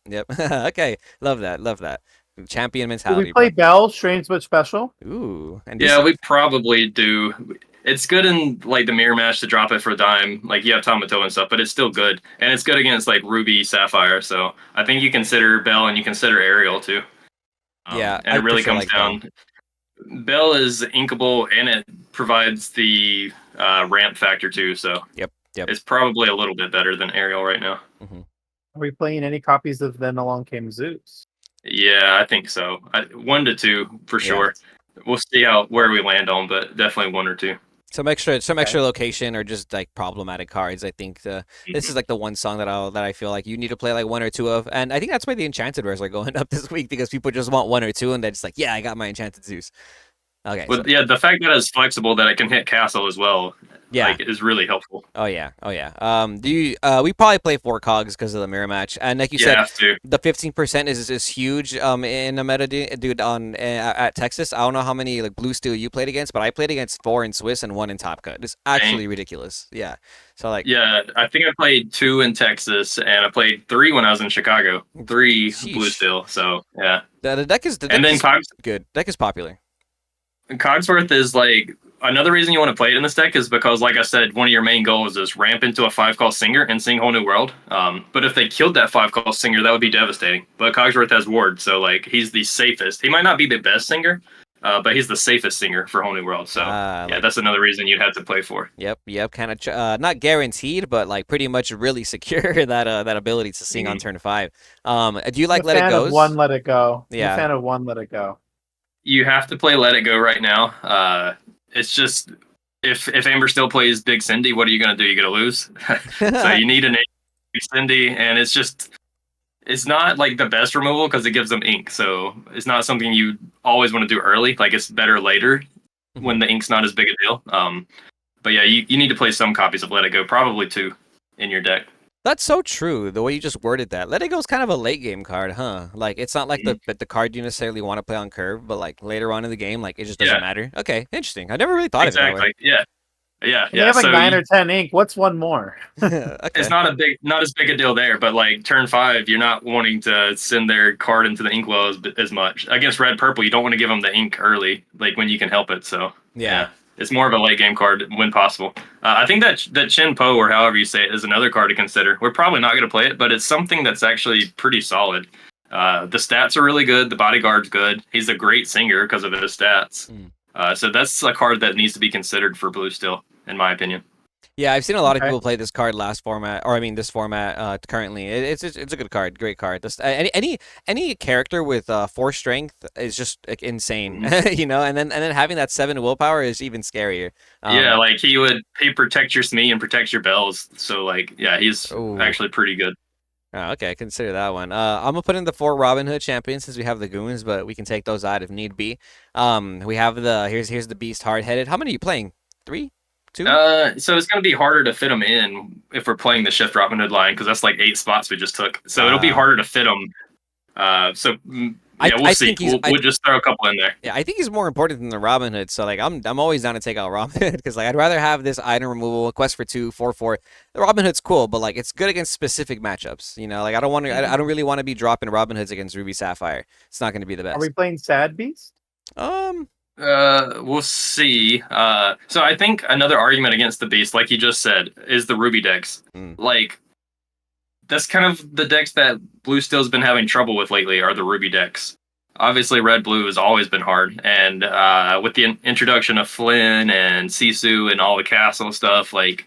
Okay, love that. Champion mentality. Do we play Bell Strange but Special? Ooh, and we probably do. It's good in like the mirror match to drop it for a dime, like you have Tomato and stuff, but it's still good, and it's good against like Ruby Sapphire. So I think you consider Bell and you consider Ariel too. And it really comes down. Bell is inkable and it provides the ramp factor too. So yep, it's probably a little bit better than Ariel right now. Are we playing any copies of Then Along Came Zeus? Yeah, I think so. 1 to 2 for sure. We'll see where we land on, but definitely 1 or 2. Some extra location or just like problematic cards. I think this is like the one song that I feel like you need to play like 1 or 2 of, and I think that's why the Enchanted Rares are going up this week because people just want 1 or 2, and they're just like, yeah, I got my Enchanted Zeus. Okay. But the fact that it's flexible, that it can hit Castle as well, is really helpful. Oh yeah. We probably play 4 cogs because of the mirror match, and like you said, the 15% is huge in the meta, dude. At Texas, I don't know how many like blue steel you played against, but I played against 4 in Swiss and 1 in Top Cut. It's actually ridiculous. Yeah. So like. Yeah, I think I played 2 in Texas, and I played 3 when I was in Chicago. 3 blue steel. So yeah. The deck is good. Deck is popular. Cogsworth is like another reason you want to play it in this deck is because, like I said, one of your main goals is ramp into a 5-call singer and sing Whole New World. But if they killed that 5-call singer, that would be devastating. But Cogsworth has Ward, so like he's the safest. He might not be the best singer, but he's the safest singer for Whole New World. So that's another reason you'd have to play for. Yep. Kind of not guaranteed, but like pretty much really secure that ability to sing on turn 5. Do you like Let It Go? One Let It Go. Yeah. I'm a fan of 1 Let It Go. You have to play Let It Go right now. It's just if Amber still plays Big Cindy, what are you gonna do? You're gonna lose. So you need an Big Cindy, and it's not like the best removal because it gives them ink. So it's not something you always want to do early. Like it's better later when the ink's not as big a deal. But yeah, you need to play some copies of Let It Go, probably 2 in your deck. That's so true. The way you just worded that. Let It Go is kind of a late game card, huh? Like it's not like the card you necessarily want to play on curve, but like later on in the game, like it just doesn't matter. Okay, interesting. I never really thought of it that way. Yeah. Yeah, You have like 9 or 10 ink. What's one more? Okay. It's not as big a deal there, but like turn 5, you're not wanting to send their card into the inkwell as much. Against red purple, you don't want to give them the ink early, like when you can help it. So Yeah. it's more of a late game card when possible. I think that Chin Po, or however you say it, is another card to consider. We're probably not going to play it, but it's something that's actually pretty solid. The stats are really good. The bodyguard's good. He's a great singer because of his stats. So that's a card that needs to be considered for blue still, in my opinion. Yeah, I've seen a lot of people play this card last format, or I mean this format currently. It's a good card, great card. This, any character with 4 strength is just like, insane, you know. And then having that 7 willpower is even scarier. Yeah, like he protects your Smee and protects your bells. So like, yeah, he's actually pretty good. Oh, okay, consider that one. I'm gonna put in the 4 Robin Hood champions since we have the Goons, but we can take those out if need be. We have the here's the Beast Hard Headed. How many are you playing? 3? 2? So it's going to be harder to fit them in if we're playing the Shift Robin Hood line because that's like 8 spots we just took. So it'll be harder to fit them. We'll see. We'll just throw a couple in there. Yeah, I think he's more important than the Robin Hood. So like, I'm always down to take out Robin Hood because like I'd rather have this item removal quest for 2, 4/4. The Robin Hood's cool, but like it's good against specific matchups. You know, like I don't really want to be dropping Robin Hoods against Ruby Sapphire. It's not going to be the best. Are we playing Sad Beast? We'll see. So I think another argument against the Beast, like you just said, is the Ruby decks. Like, that's kind of the decks that Blue Steel's been having trouble with lately are the Ruby decks. Obviously, Red Blue has always been hard, and with the introduction of Flynn and Sisu and all the castle stuff, like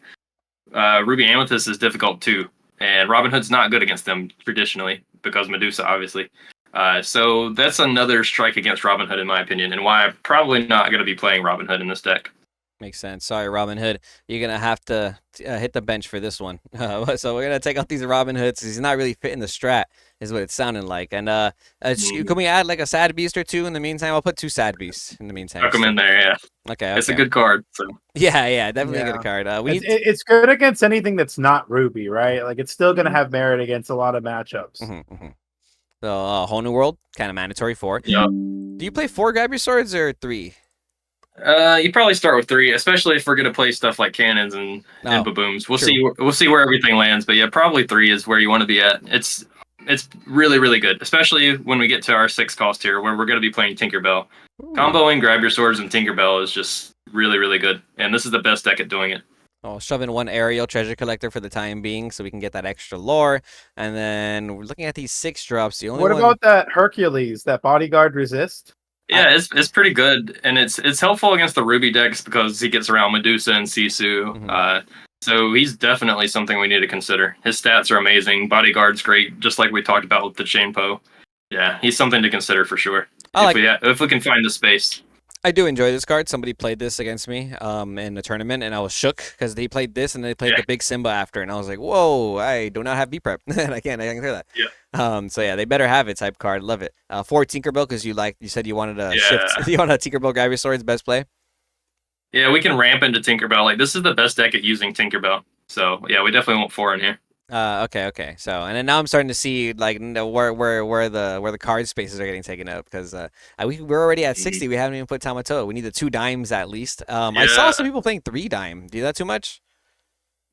Ruby Amethyst is difficult too, and Robin Hood's not good against them traditionally because Medusa, obviously. So that's another strike against Robin Hood, in my opinion, and why I'm probably not going to be playing Robin Hood in this deck. Makes sense. Sorry, Robin Hood. You're going to have to hit the bench for this one. So we're going to take out these Robin Hoods. He's not really fitting the strat, is what it's sounding like. And can we add like a Sad Beast or 2 in the meantime? I'll put 2 Sad Beasts in the meantime. Tuck them in there, yeah. Okay. It's a good card. So. Yeah, definitely a good card. It's good against anything that's not Ruby, right? Like it's still going to have merit against a lot of matchups. So whole new world, kind of mandatory 4. Yep. Do you play 4 grab your swords or 3? You probably start with 3, especially if we're gonna play stuff like cannons and babooms. We'll see. We'll see where everything lands, but yeah, probably 3 is where you want to be at. It's really really good, especially when we get to our 6 cost here, where we're gonna be playing Tinkerbell. Comboing Grab Your Swords and Tinkerbell is just really really good, and this is the best deck at doing it. I'll shove in 1 aerial treasure collector for the time being so we can get that extra lore. And then we're looking at these 6 drops. What about that Hercules, that bodyguard resist? Yeah, it's pretty good, and it's helpful against the Ruby decks because he gets around Medusa and Sisu. So he's definitely something we need to consider. His stats are amazing. Bodyguard's great, just like we talked about with the Chain Po. Yeah, he's something to consider for sure. If we can find the space. I do enjoy this card. Somebody played this against me in a tournament, and I was shook because they played this and they played the big Simba after, and I was like, "Whoa! I do not have B prep, and I can't hear that." Yeah. So yeah, they better have it. Type card, love it. 4 Tinkerbell because you said you wanted to shift. You want a Tinkerbell Grab Your Swords best play. Yeah, we can ramp into Tinkerbell. Like this is the best deck at using Tinkerbell. So yeah, we definitely want 4 in here. Okay. So, and then now I'm starting to see like where the card spaces are getting taken up because we're already at 60. We haven't even put Tamatoa. We need the 2 dimes at least. I saw some people playing 3 dime. Do that too much?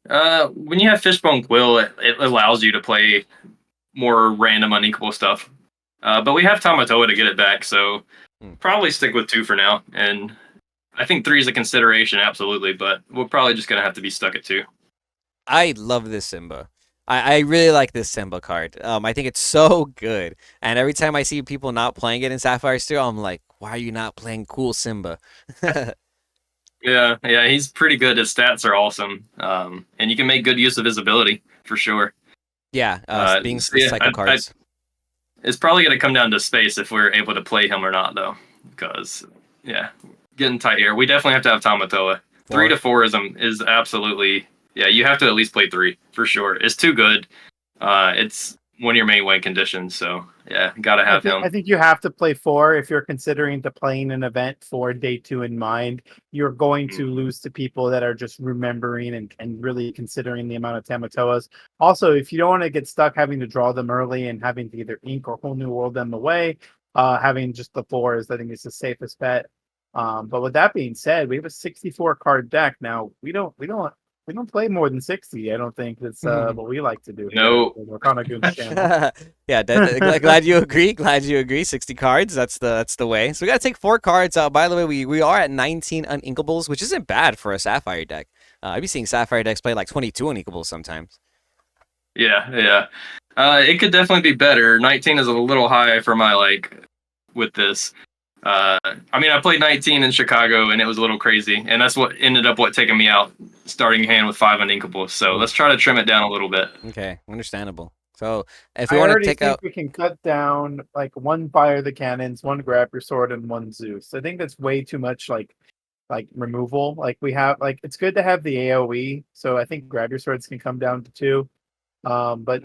When you have Fishbone Quill, it allows you to play more random unequal stuff. But we have Tamatoa to get it back, so probably stick with 2 for now. And I think 3 is a consideration, absolutely, but we're probably just gonna have to be stuck at 2. I love this Simba. I really like this Simba card. I think it's so good. And every time I see people not playing it in Sapphire Steel, I'm like, why are you not playing cool Simba? Yeah, he's pretty good. His stats are awesome. And you can make good use of his ability, for sure. Yeah, being cycle cards. It's probably going to come down to space if we're able to play him or not, though. Because, getting tight here. We definitely have to have Tamatoa. 3 to 4 is absolutely, yeah, you have to at least play 3 for sure. It's too good. It's one of your main win conditions, so yeah, gotta have him. I think you have to play 4 if you're considering to playing an event for day 2 in mind. You're going to lose to people that are just remembering and really considering the amount of Tamatoas. Also, if you don't want to get stuck having to draw them early and having to either ink or whole new world them away, having just the 4s, I think, is the safest bet. But with that being said, we have a 64 card deck now. We don't play more than 60. I don't think that's what we like to do here. No. We're kind of good channel. Yeah, glad you agree. Glad you agree. 60 cards. That's the way. So we got to take 4 cards out. By the way, we are at 19 uninkables, which isn't bad for a Sapphire deck. I'd be seeing Sapphire decks play like 22 uninkables sometimes. Yeah. It could definitely be better. 19 is a little high for my like with this. I mean, I played 19 in Chicago, and it was a little crazy, and that's what ended up taking me out, starting hand with 5 uninkables. So let's try to trim it down a little bit. Okay, understandable. So if we want to take out, we can cut down like 1 fire the cannons, 1 grab your sword, and 1 Zeus. I think that's way too much like removal. Like we have it's good to have the AOE. So I think grab your swords can come down to 2. But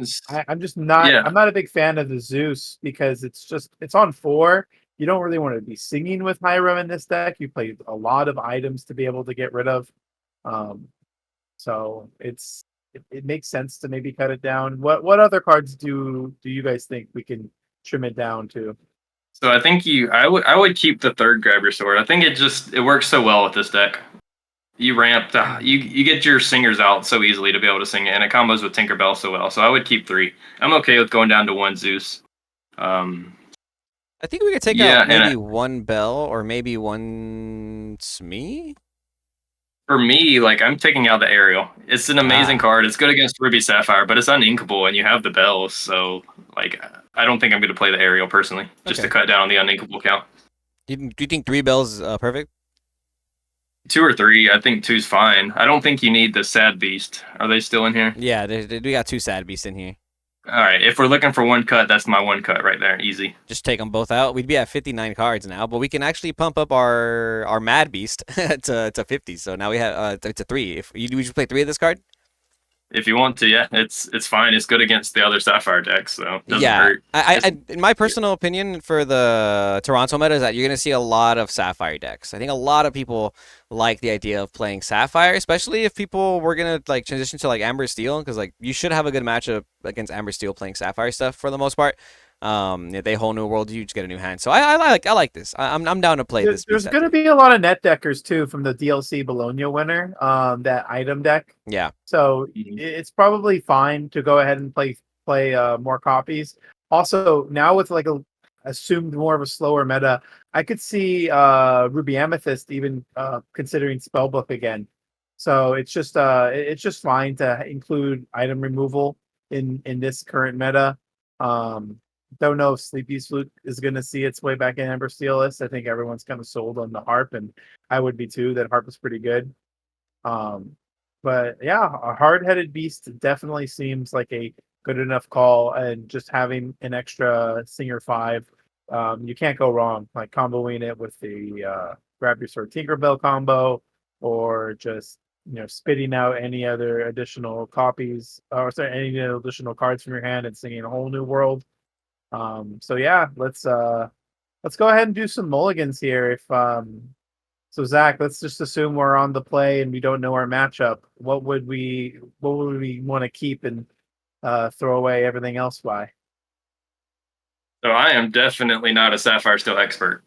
I'm just not. Yeah. I'm not a big fan of the Zeus because it's on 4. You don't really want to be singing with Hiram in this deck. You play a lot of items to be able to get rid of. So it makes sense to maybe cut it down. What other cards do you guys think we can trim it down to? So I think I would keep the 3rd grab your sword. I think it works so well with this deck. You ramp you get your singers out so easily to be able to sing it, and it combos with Tinkerbell so well. So I would keep 3. I'm okay with going down to 1 Zeus. I think we could take out maybe 1 Bell or maybe 1 Smee. For me, like I'm taking out the Aerial. It's an amazing card. It's good against Ruby Sapphire, but it's uninkable, and you have the bells. So like, I don't think I'm going to play the Aerial personally, just to cut down on the uninkable count. Do you think 3 bells is perfect? 2 or 3. I think 2's fine. I don't think you need the Sad Beast. Are they still in here? Yeah, we got 2 Sad Beasts in here. All right. If we're looking for 1 cut, that's my 1 cut right there. Easy. Just take them both out. We'd be at 59 cards now, but we can actually pump up our Mad Beast to 50. So now we have to 3. Would you play 3 of this card? If you want to, yeah, it's fine. It's good against the other Sapphire decks, so it doesn't hurt. I in my personal opinion for the Toronto meta is that you're going to see a lot of Sapphire decks. I think a lot of people like the idea of playing Sapphire, especially if people were going to like transition to like Amber Steel, because like you should have a good matchup against Amber Steel playing Sapphire stuff for the most part. They whole new world, you just get a new hand. So I like this. I'm down to play this. There's going to be a lot of net deckers too from the DLC Bologna winner, that item deck. Yeah. So it's probably fine to go ahead and play more copies. Also, now with like a assumed more of a slower meta, I could see Ruby Amethyst even considering Spellbook again. So it's just fine to include item removal in this current meta. Don't know if Sleepy's Flute is going to see its way back in Amber Steel list. I think everyone's kind of sold on the Harp, and I would be too. That Harp is pretty good. But yeah, a hard-headed beast definitely seems like a good enough call, and just having an extra Singer 5, you can't go wrong. Like comboing it with the Grab Your Sword Tinkerbell combo, or just spitting out any other additional copies, or sorry, any additional cards from your hand and singing a whole new world. So yeah, let's go ahead and do some mulligans here. If so, Zach, let's just assume we're on the play and we don't know our matchup. What would we want to keep and throw away everything else by? So I am definitely not a Sapphire Steel expert.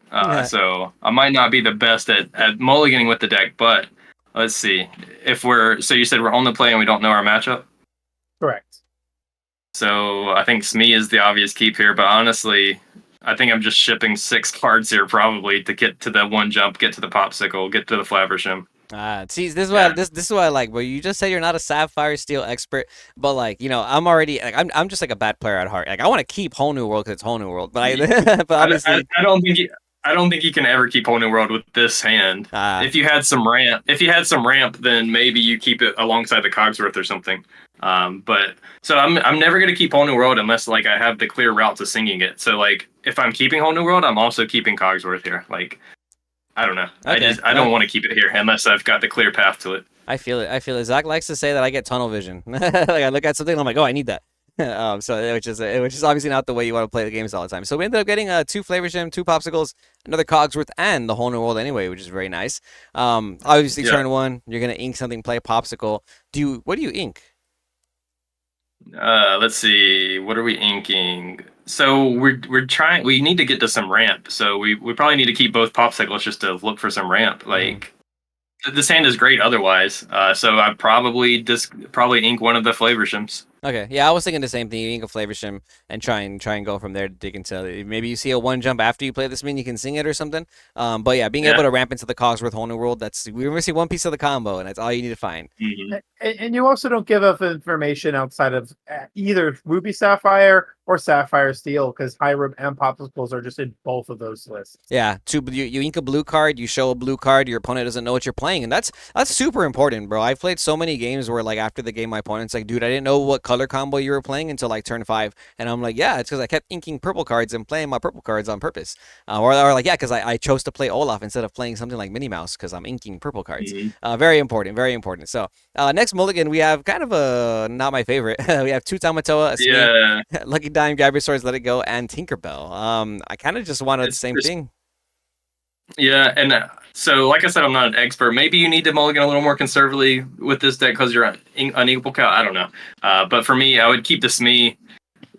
So I might not be the best at mulliganing with the deck, but let's see. So you said we're on the play and we don't know our matchup? Correct. So I think Smee is the obvious keep here, but honestly, I think I'm just shipping 6 cards here probably to get to the 1 jump, get to the Popsicle, get to the Flaversham. See, this is what this is what I like. But you just said you're not a Sapphire Steel expert, but like I'm already like I'm just like a bad player at heart. Like I want to keep Whole New World because it's Whole New World, but but obviously I don't think you can ever keep Whole New World with this hand. If you had some ramp, then maybe you keep it alongside the Cogsworth or something. But so I'm never gonna keep Whole New World unless like I have the clear route to singing it. So like if I'm keeping Whole New World, I'm also keeping Cogsworth here. Like I don't know. Okay. I don't want to keep it here unless I've got the clear path to it. I feel it. I feel it. Zach likes to say that I get tunnel vision. Like I look at something, and I'm like, oh, I need that. So which is obviously not the way you want to play the games all the time. So we ended up getting two flavor shim, two popsicles, another Cogsworth, and the whole new world anyway, which is very nice. Obviously, Yeah. turn one, you're gonna ink something, play a popsicle. What do you ink? Let's see. What are we inking? So we're trying. We need to get to some ramp. So we probably need to keep both popsicles just to look for some ramp. Like the sand is great otherwise. So I probably ink one of the flavor shims. Okay, yeah, I was thinking the same thing. You ink a flavor shim and try and go from there to dig into. Maybe you see a one jump after you play this mean you can sing it or something. But yeah, being able to ramp into the Cogsworth whole new world, we're missing one piece of the combo, and that's all you need to find. Mm-hmm. And you also don't give up information outside of either Ruby Sapphire or Sapphire Steel, because Hyrum and Popsicles are just in both of those lists. Yeah, you ink a blue card, you show a blue card, your opponent doesn't know what you're playing, and that's super important, bro. I've played so many games where like after the game, my opponent's like, dude, I didn't know what color combo you were playing until like turn 5, and I'm like, yeah, it's because I kept inking purple cards and playing my purple cards on purpose, or like, yeah, because I chose to play Olaf instead of playing something like Minnie Mouse because I'm inking purple cards. Very important, very important. So next mulligan, we have kind of a not my favorite. We have two Tamatoa, a Smee, Lucky Dime, Grab Your Swords, Let It Go, and Tinkerbell. I kind of just wanted the same thing. Yeah, and so like I said, I'm not an expert. Maybe you need to mulligan a little more conservatively with this deck because you're unequal count. I don't know. But for me, I would keep the Smee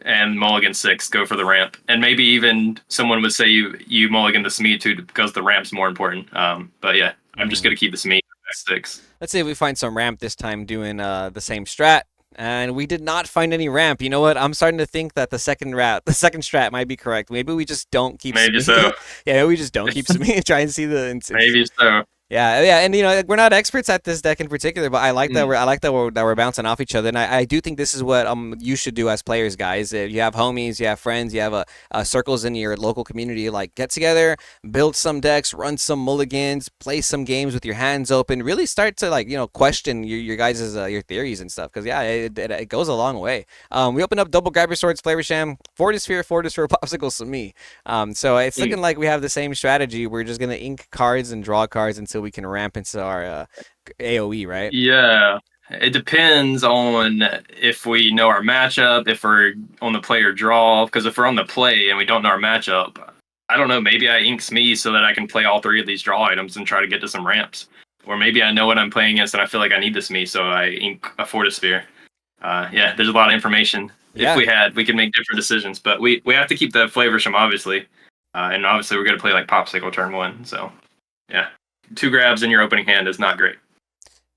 and mulligan 6, go for the ramp. And maybe even someone would say you mulligan the Smee too because the ramp's more important. But yeah, I'm just going to keep the Smee at 6. Let's see if we find some ramp this time doing the same strat. And we did not find any ramp. You know what? I'm starting to think that the second strat might be correct. Maybe we just don't keep Maybe Smee. so. Yeah, maybe we just don't keep Smee and try and see the. Maybe so. Yeah, and we're not experts at this deck in particular, but I like that we're bouncing off each other, and I do think this is what you should do as players, guys. If you have homies, you have friends, you have circles in your local community, like get together, build some decks, run some mulligans, play some games with your hands open, really start to question your guys' your theories and stuff, because yeah, it goes a long way. We opened up double Grab Your Swords, Flavor Sham, Fortisphere, Popsicle, Smee. So it's looking like we have the same strategy. We're just gonna ink cards and draw cards until we can ramp into our AoE, right? Yeah. It depends on if we know our matchup, if we're on the play or draw. Because if we're on the play and we don't know our matchup, I don't know, maybe I ink Smee so that I can play all 3 of these draw items and try to get to some ramps. Or maybe I know what I'm playing against and I feel like I need the Smee, so I ink a Fortisphere. Yeah, there's a lot of information. Yeah. If we can make different decisions. But we have to keep the flavor shim, obviously. And obviously we're going to play like Popsicle turn 1. So, yeah. 2 grabs in your opening hand is not great.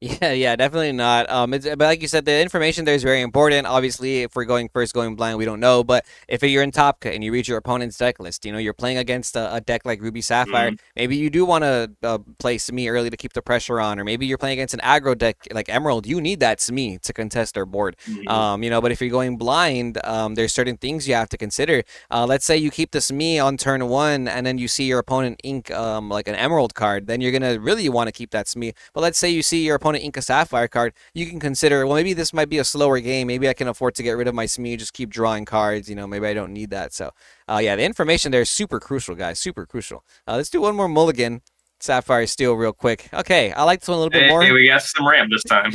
Yeah, definitely not. But like you said, the information there is very important. Obviously, if we're going blind, we don't know. But if you're in top cut and you read your opponent's deck list, you're playing against a deck like Ruby Sapphire. Maybe you do want to play Smee early to keep the pressure on, or maybe you're playing against an aggro deck like Emerald. You need that Smee to contest their board. But if you're going blind, there's certain things you have to consider. Let's say you keep the Smee on turn 1, and then you see your opponent ink like an Emerald card. Then you're gonna really want to keep that Smee. But let's say you see your opponent ink a Sapphire card, you can consider, well, maybe this might be a slower game. Maybe I can afford to get rid of my Smee, just keep drawing cards. Maybe I don't need that. So, yeah, the information there is super crucial, guys. Super crucial. Let's do one more mulligan. Sapphire Steel real quick. Okay, I like this one a little bit more. Hey, we got some ramp this time.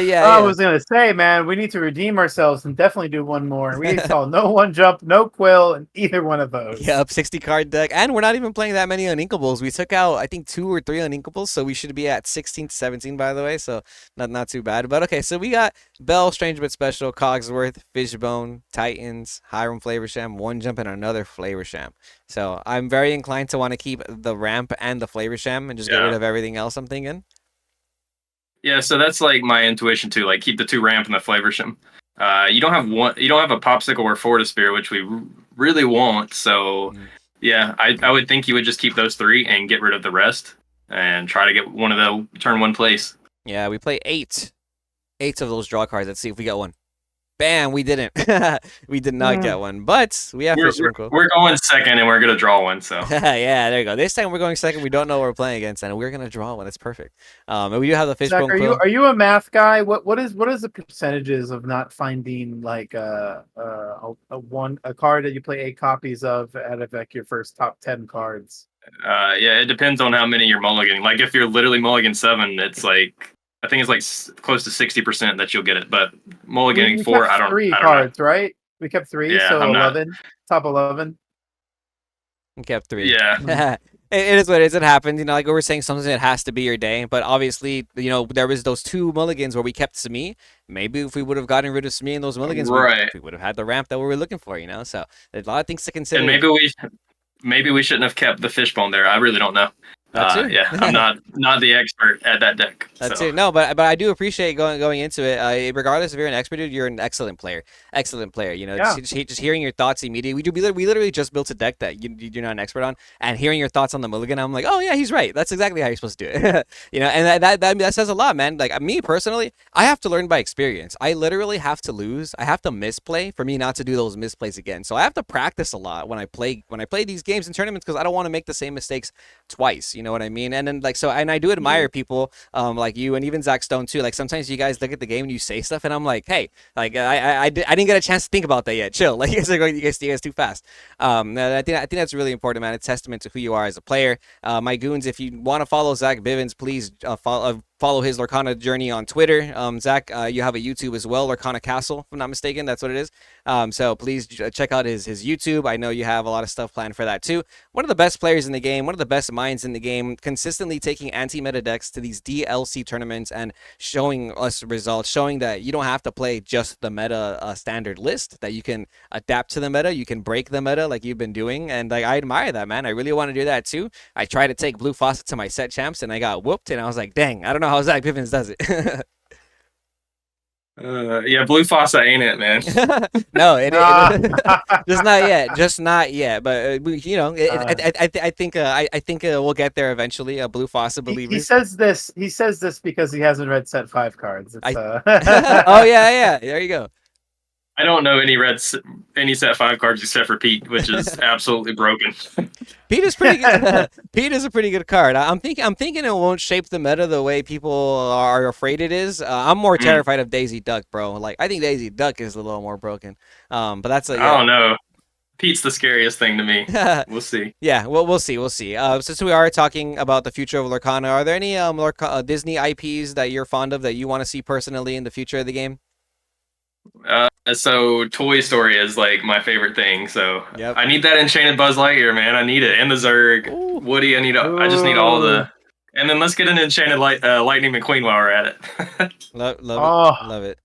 Yeah. I was going to say, man, we need to redeem ourselves and definitely do one more. We saw no one jump, no quill, in either one of those. Yep, 60 card deck. And we're not even playing that many uninkables. We took out, I think, 2 or 3 uninkables, so we should be at 16 to 17, by the way, so not too bad. But okay, so we got Bell, Strange But Special, Cogsworth, Fishbone, Titans, Hyrum Flavor Sham, one jump, and another Flavor Sham. So I'm very inclined to want to keep the ramp and the Flavor Sham and just get rid of everything else I'm thinking. Yeah, so that's like my intuition too. Like keep the 2 ramp and the Flavor Sham. You don't have a Popsicle or Fortisphere, which we really want. So yeah, I would think you would just keep those 3 and get rid of the rest and try to get one of the turn 1 place. Yeah, we play 8 of those draw cards. Let's see if we get one. Bam, we didn't. We did not get one, but we have we're going second and we're going to draw one. So yeah, there you go. This time we're going second. We don't know what we're playing against, and we're going to draw one. That's perfect. And we do have the Fishbone. Zach, are you a math guy? What is the percentages of not finding like a card that you play 8 copies of out of like your first top 10 cards? Yeah, it depends on how many you're mulliganing. Like if you're literally mulligan 7, it's like I think it's like close to 60% that you'll get it. But mulliganing We 4, kept three I don't know. cards, right? We kept three, Yeah, so I'm not. 11, top 11. You kept 3. Yeah, It is what it is. It happens. You know, like we were saying, sometimes it has to be your day. But obviously, you know, there was those 2 mulligans where we kept Sami. Maybe if we would have gotten rid of Sami and those mulligans, right. we would have had the ramp that we were looking for. You know, so there's a lot of things to consider. And maybe we shouldn't have kept the fishbone there. I really don't know. That too. Yeah, I'm not the expert at that deck. That's So. it. No, but I do appreciate going into it. Regardless if you're an expert, dude, you're an excellent player. Excellent player. You know, Yeah. just hearing your thoughts immediately. We literally just built a deck that you're not an expert on, and hearing your thoughts on the mulligan, I'm like, oh yeah, he's right. That's exactly how you're supposed to do it. You know, and that says a lot, man. Like me personally, I have to learn by experience. I literally have to lose. I have to misplay for me not to do those misplays again. So I have to practice a lot when I play these games and tournaments because I don't want to make the same mistakes twice. You know what I mean? And then like so, and I do admire people like you and even Zach Stone too. Like sometimes you guys look at the game and you say stuff, and I'm like, hey, like I didn't get a chance to think about that yet. Chill, like you guys too fast. I think that's really important, man. It's testament to who you are as a player. My goons, if you want to follow Zach Bivens, please follow his Lorcana journey on Twitter. Zach, you have a YouTube as well, Lorcana Castle, if I'm not mistaken. That's what it is. So please check out his YouTube. I know you have a lot of stuff planned for that too. One of the best players in the game, one of the best minds in the game, consistently taking anti-meta decks to these DLC tournaments and showing us results, showing that you don't have to play just the meta standard list, that you can adapt to the meta, you can break the meta like you've been doing. And like I admire that, man. I really want to do that too. I tried to take Blue Faucet to my set champs and I got whooped, and I was like, dang, I don't know how Zach Bivens does it. Yeah, Blue Faucet ain't it, man. No, just not yet. Just not yet. But you know, I think we'll get there eventually. Blue Faucet He believers. says this. He says this because he hasn't read set 5 cards. It's, Oh yeah. There you go. I don't know any set 5 cards except for Pete, which is absolutely broken. Pete is pretty good. Pete is a pretty good card. I'm thinking it won't shape the meta the way people are afraid it is. I'm more terrified of Daisy Duck, bro. Like I think Daisy Duck is a little more broken. But that's I don't know. Pete's the scariest thing to me. We'll see. Yeah, well, we'll see. Since we are talking about the future of Lorcana, are there any Disney IPs that you're fond of that you want to see personally in the future of the game? So Toy Story is like my favorite thing. So Yep. I need that Enchanted Buzz Lightyear, man. I need it, and the Zurg, Ooh. Woody. I just need all the. And then let's get an Enchanted Lightning McQueen while we're at it. Love it.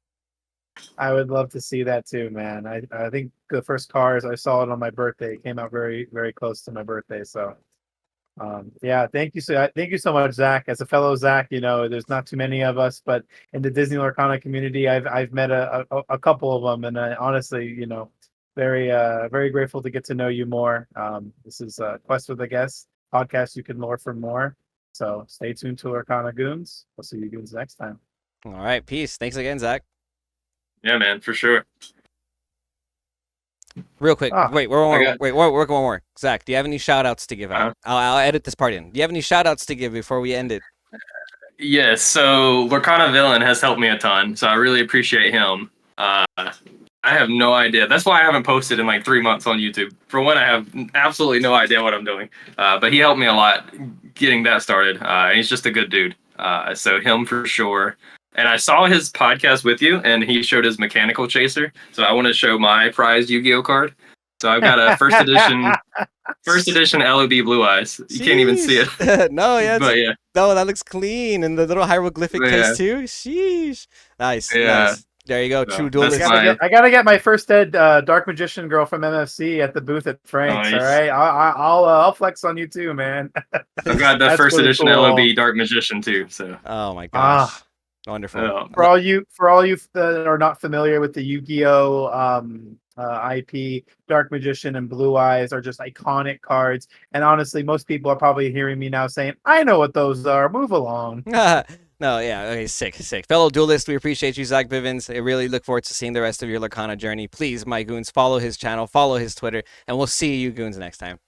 I would love to see that too, man. I think the first cars I saw it on my birthday. It came out very, very close to my birthday. So yeah, thank you so much, Zach. As a fellow Zach, you know, there's not too many of us, but in the Disney Lorcana community, I've met a couple of them, and honestly, you know, very very grateful to get to know you more. This is Quest with a Guest podcast. You can lore for more. So stay tuned to Lorcana Goons. We'll see you goons next time. All right, peace. Thanks again, Zach. Yeah, man, for sure. Real quick, wait, work one more. Zach, do you have any shout outs to give out? I'll edit this part in. Do you have any shout outs to give before we end it? Yes, so Lorcana Villain has helped me a ton, so I really appreciate him. I have no idea. That's why I haven't posted in like 3 months on YouTube. For one, I have absolutely no idea what I'm doing. But he helped me a lot getting that started. He's just a good dude. So him for sure. And I saw his podcast with you, and he showed his Mechanical Chaser. So I want to show my prized Yu-Gi-Oh card. So I've got a first edition LOB Blue Eyes. You can't even see it. No, yeah, but yeah. No, that looks clean, and the little hieroglyphic case too. Sheesh, nice. There you go, true duelist. I gotta get my first ed Dark Magician girl from MFC at the booth at Frank's. Nice. All right, I'll flex on you too, man. I've got the first edition cool. LOB Dark Magician too. So. Oh my gosh. Wonderful. For all you that are not familiar with the Yu-Gi-Oh IP, Dark Magician and Blue Eyes are just iconic cards. And honestly, most people are probably hearing me now saying, "I know what those are. Move along." No, yeah, okay, sick. Fellow duelist, we appreciate you, Zach Bivens. I really look forward to seeing the rest of your Lorcana journey. Please, my goons, follow his channel, follow his Twitter, and we'll see you goons next time.